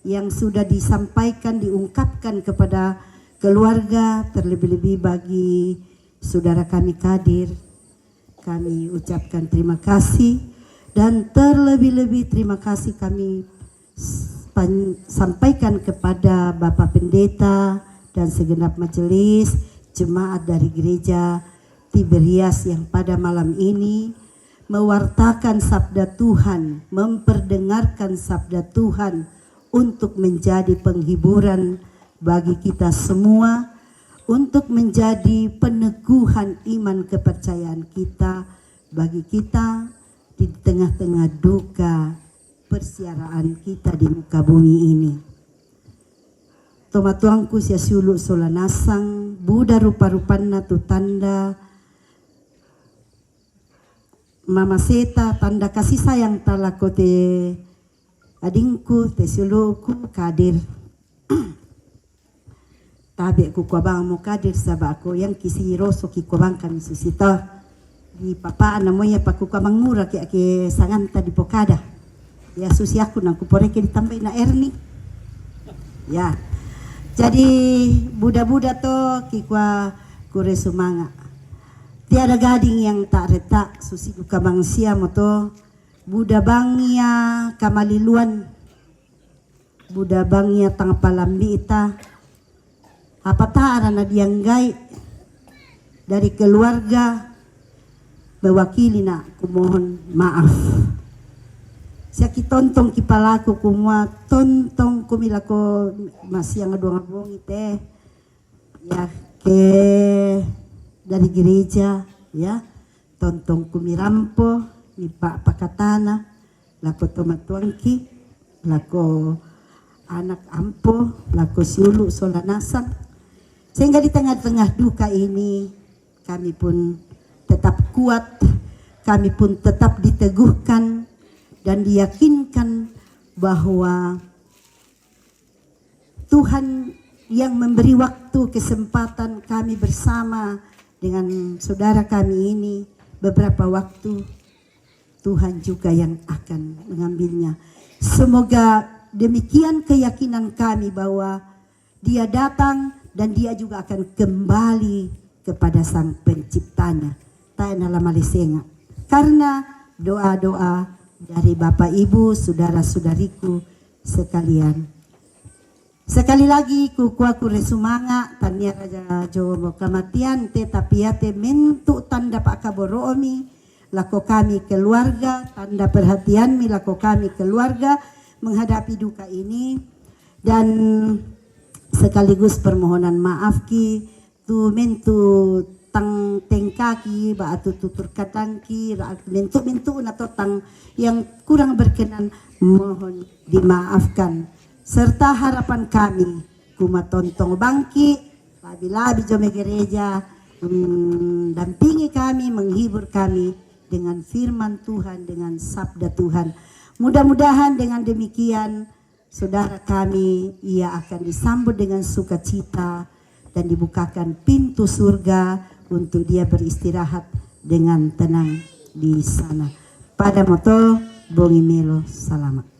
yang sudah disampaikan, diungkapkan kepada keluarga, terlebih-lebih bagi saudara kami Kadir, kami ucapkan terima kasih dan terlebih-lebih terima kasih kami sampaikan kepada Bapak Pendeta dan segenap majelis jemaat dari gereja Tiberias yang pada malam ini mewartakan sabda Tuhan, memperdengarkan sabda Tuhan untuk menjadi penghiburan bagi kita semua, untuk menjadi peneguhan iman kepercayaan kita bagi kita di tengah-tengah duka persiaraan kita di muka bumi ini. Tomatuangku sia siulu solanasang Buddha rupa-rupanna tu tanda Mama Seta tanda kasih sayang talako te adingku te siuluku Kadir. tabe ku kuabang mo kadir sabak ko yang kisi roso ki kuabang kami susito di papa namanya paku kuabang mura ki sanganta di pokada ya susi aku nang kuporeke ditambah na erni ya jadi budak-budak to ki kua kure sumanga tiada gading yang tak retak susi ku kabang sia moto budak bangnya kamaliluan budak bangnya tang palambi ita apa ta'ara na dianggai dari keluarga mewakili na kumohon maaf siya kitontong kipalaku kumwa tontong kumilako masih yang ngabong ite ya ke dari gereja ya tontong kumirampo ni pak pakatana lako tomatuangki lako anak ampo lako siulu solanasang sehingga di tengah-tengah duka ini kami pun tetap kuat, kami pun tetap diteguhkan dan diyakinkan bahwa Tuhan yang memberi waktu kesempatan kami bersama dengan saudara kami ini beberapa waktu, Tuhan juga yang akan mengambilnya. Semoga demikian keyakinan kami bahwa Dia datang dan Dia juga akan kembali kepada Sang Penciptanya. Ta'ala malisenga. Karena doa-doa dari Bapak Ibu, saudara-saudariku sekalian. Sekali lagi kuku resumanga tania raja jowo kematian tetapi ate mentu tanda pak kaboroomi lako kami keluarga tanda perhatian mi lako kami keluarga menghadapi duka ini dan sekaligus permohonan maaf ki tu mentu tang tengkaki ba atu tutur katangki mentu atau tang yang kurang berkenan mohon dimaafkan serta harapan kami kumatontong bangki labi-labi jome gereja dampingi kami menghibur kami dengan firman Tuhan dengan sabda Tuhan mudah-mudahan dengan demikian saudara kami ia akan disambut dengan sukacita dan dibukakan pintu surga untuk dia beristirahat dengan tenang di sana. Pada moto Bongi Melo Salamat.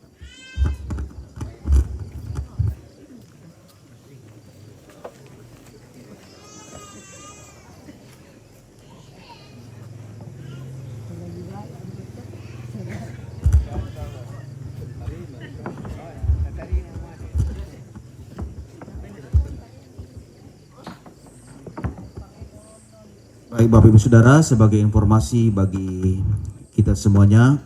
Baik Bapak Ibu Saudara, sebagai informasi bagi kita semuanya,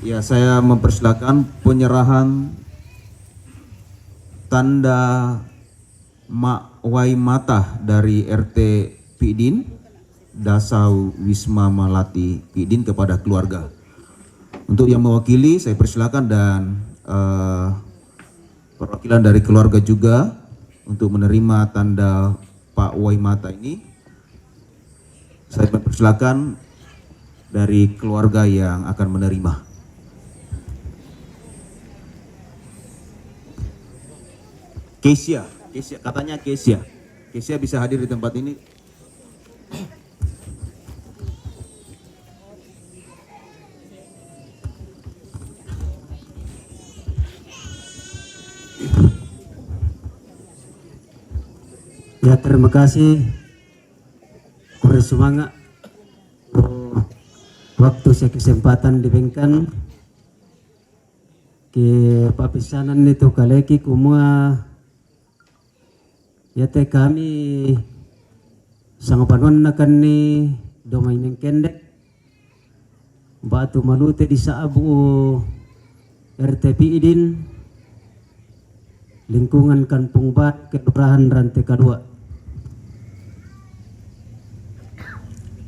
ya, saya mempersilakan penyerahan tanda Mak Waimata dari RT Pidin Dasau Wisma Malati Pidin kepada keluarga. Untuk yang mewakili saya persilakan dan perwakilan dari keluarga juga untuk menerima tanda Pak Waimata ini. Saya mempersilakan dari keluarga yang akan menerima. Kesia katanya Kesia bisa hadir di tempat ini. Ya, terima kasih Kure Sumanga waktu saya kesempatan diberikan ke papisanan itu kaleki kumua ya teh kami sangat panon nakan ni domain yang kendek batu malute di Saabu RTP Idin lingkungan Kampung Bat Kelurahan Rantai Kedua.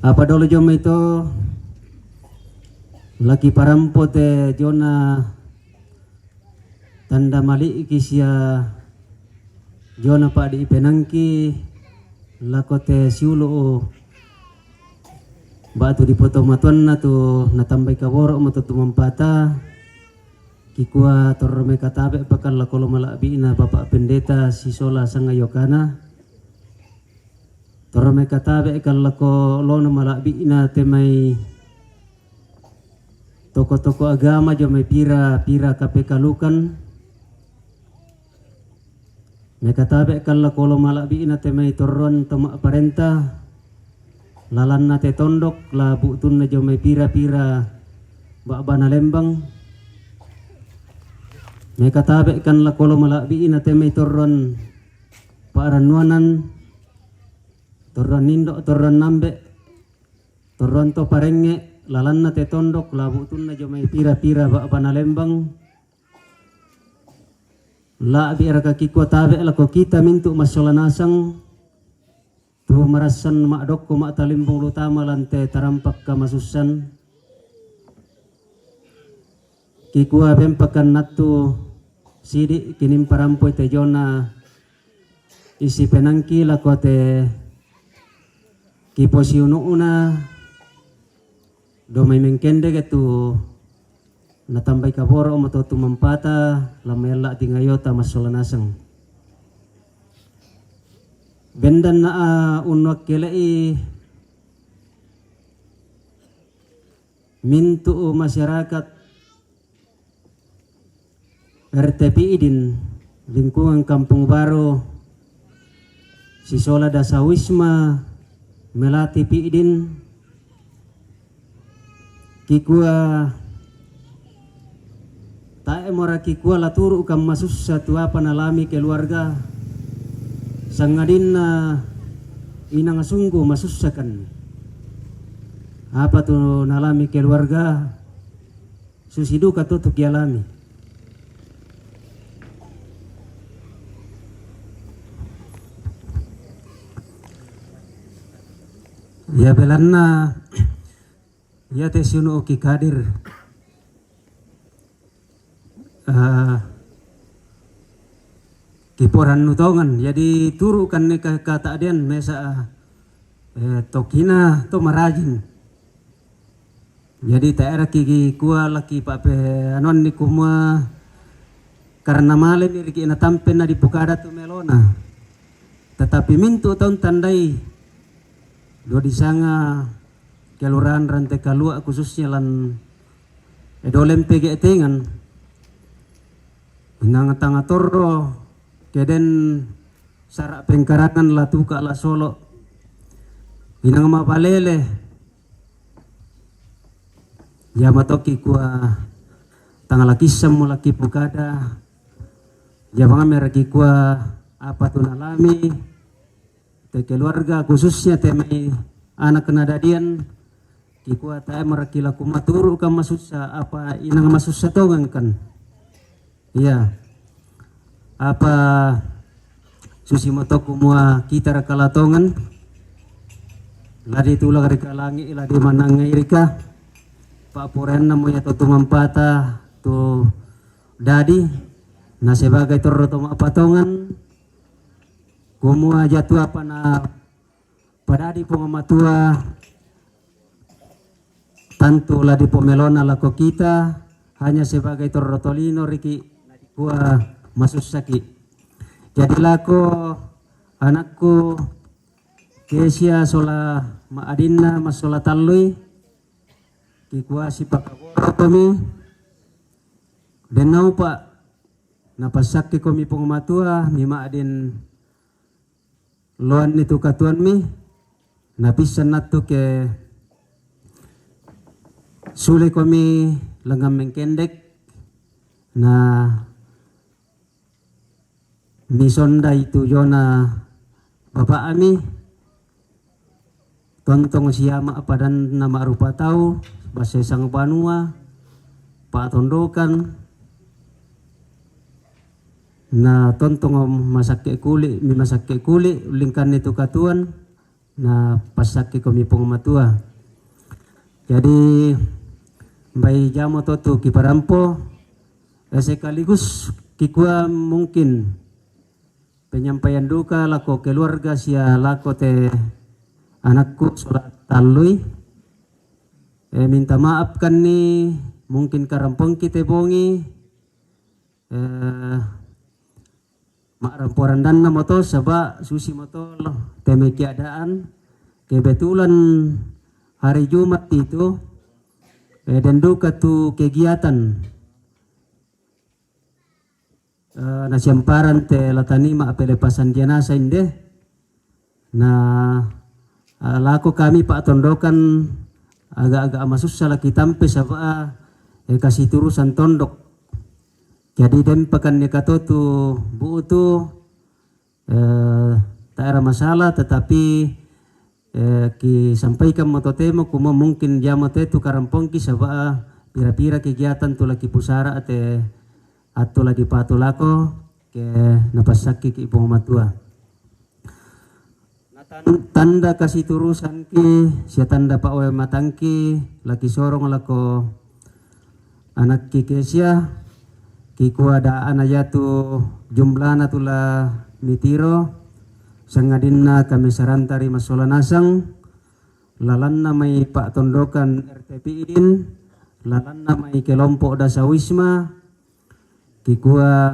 Apa dulu jom itu laki parampo te jona tanda mali kisya jona pa di penangki lako te siulo batu di poto matuan na tu natambay kaboro mo tu tumampata kikua torme katabe bakal lako lumalabi na Bapak Pendeta si Sola Sangayokana torme katabe kal lako lono malabi na temay toko-toko agama jo may pira kapekalukan may katabe kal lako lumalabi na temay toron toma parenta lalan na te tondok labu tun na jo may pira ba na lembang may katabe kan la kolo malabi na te may toron paaranuanan toron nindo toron nambe toron to parenge lalan na te tondok labu tun na jo may pira ba na lembang la bi ara kiko tabe la ko kita mintu masolanasang tu marasan makdok ko talimbong lutama lante tarampak ka masusan kikua bempakan natu sidi kinim parampoy te jona isi penangki lako te kiposi una do may mengkende gitu natambay kaboro mato tumampata lamayala tingayota masolanasang bendan na unwak kelai mintu masyarakat RTP Idin lingkungan Kampung Baru si Sola Dasawisma Melati Idin kikua tae mora kikua laturu kam masus satu apa nalami keluarga sangadin na inang sungguh masusakan apa tuh nalami keluarga susidu katutuk yalami ya belanna ya tesunu oki kadir kiporan nutongan jadi turukan nika kata adian mesa tokina to marajin jadi daerah kiki kuah laki pape anon ni kuma karena malam iriki na tampen na di Pukada tu melona tetapi mintu tahun tandai do disanga kelurahan rantai kalua khususnya lan edolem pege tengan nang tanga torro keden sarak pengkarangan la tuka la solo inang mapalele ya matoki kuah tanga lakisam mo laki Pukada ya banga meraki kuah apa tu nalami te keluarga khususnya temai anak kenadadian kikuah tae meraki laku maturu kam masusa apa inang masusa tongan kan iya apa susi motoku mua kita rakalatongan ladi tulang rika langi ladi manangai rika pak poren namanya tu mampata tu dadi na sebagai torotoma patongan kumua jatuh apa na padadi pengamatua tantu ladi pomelona lako kita hanya sebagai torotolino riki kuah masuk sakit jadi lako anakku Kesia sola maadina masola talui kikuah si pakaboro kami dan nau pak napasaki kami pengamatua mi maadin loan itu katuan mi napisan natu ke sule kami lenggam mengkendek na misonda itu jona bapak ami tontong siama padan nama rupa tahu bahasa sang panua pak tondokan na tontong masak kulit mi masak kulit lingkan itu katuan na pasake kami pengamatua jadi Bayi jamo tu kiparampo sekaligus kikua mungkin penyampaian duka lako keluarga sia lako te anakku sholat talui. Minta maaf kan nih mungkin karampong kita bongi makramporan dan moto sabak susi moto teme keadaan kebetulan hari Jumat itu dan duka tu kegiatan nasiamparan te latani ma pelepasan jenazah inde laku kami pak tondokan agak-agak masusah lagi tampe sabak kasih turusan tondok jadi dempakan nekato tu bu tu tak ada masalah tetapi ki sampaikan moto temo kuma mungkin jamote tu karampong ki sabak pira-pira kegiatan tu lagi pusara ate atau lagi patulako ke napasaki ki ibu matua tanda kasih turusan ki sia tanda pak we matangki lagi sorong lako anak ki kesia ki kuadaan ayatu jumlahna tula mitiro sangadinna kami sarantari masola nasang lalanna mai pak tondokan RTP idin lalanna mai kelompok dasawisma kikua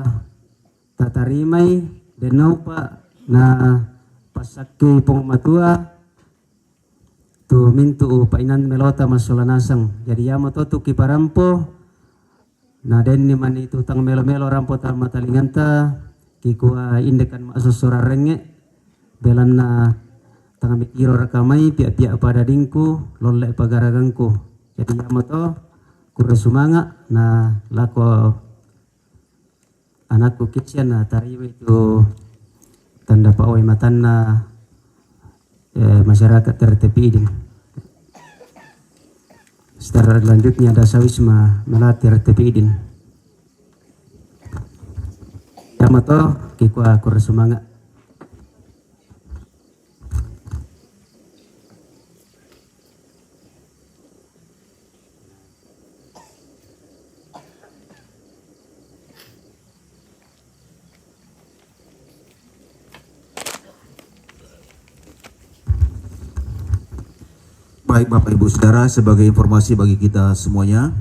tatarimai denau pak na pasaki pengmatua tu mintu painan melota masola nasang jadi yamo tu kiparampo na den ni mani tu tang melo-melo rampo ta matalinganta kikua indekan masosora renge belan na tangga mikiro rakamai pihak-pihak pada dingku lolek pagaragangku jadi yamo to kure sumanga na lako anakku kitchen na tariwe itu tanda pawai matanna masyarakat tertepi ini setelah selanjutnya ada sawisma melatih tertepi ini yamo to kikua kure sumanga. Baik Bapak Ibu Saudara, sebagai informasi bagi kita semuanya,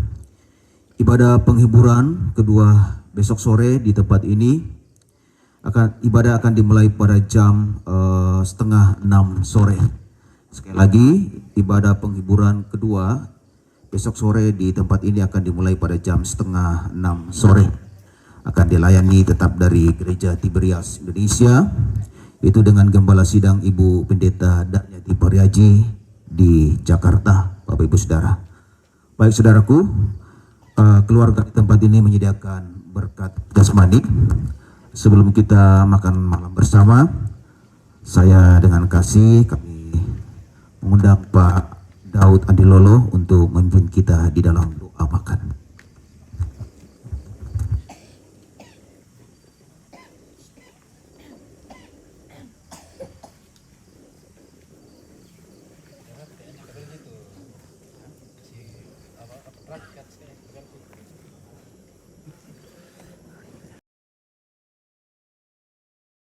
ibadah penghiburan kedua besok sore di tempat ini ibadah akan dimulai pada jam 5:30 sore. Sekali lagi, ibadah penghiburan kedua besok sore di tempat ini akan dimulai pada jam 5:30 sore. Akan dilayani tetap dari Gereja Tiberias Indonesia, itu dengan Gembala Sidang Ibu Pendeta Daknyati Pariaji di Jakarta, Bapak Ibu Saudara. Baik saudaraku, keluarga di tempat ini menyediakan berkat jasmani. Sebelum kita makan malam bersama, saya dengan kasih kami mengundang Pak Daud Andilolo untuk memimpin kita di dalam doa makan.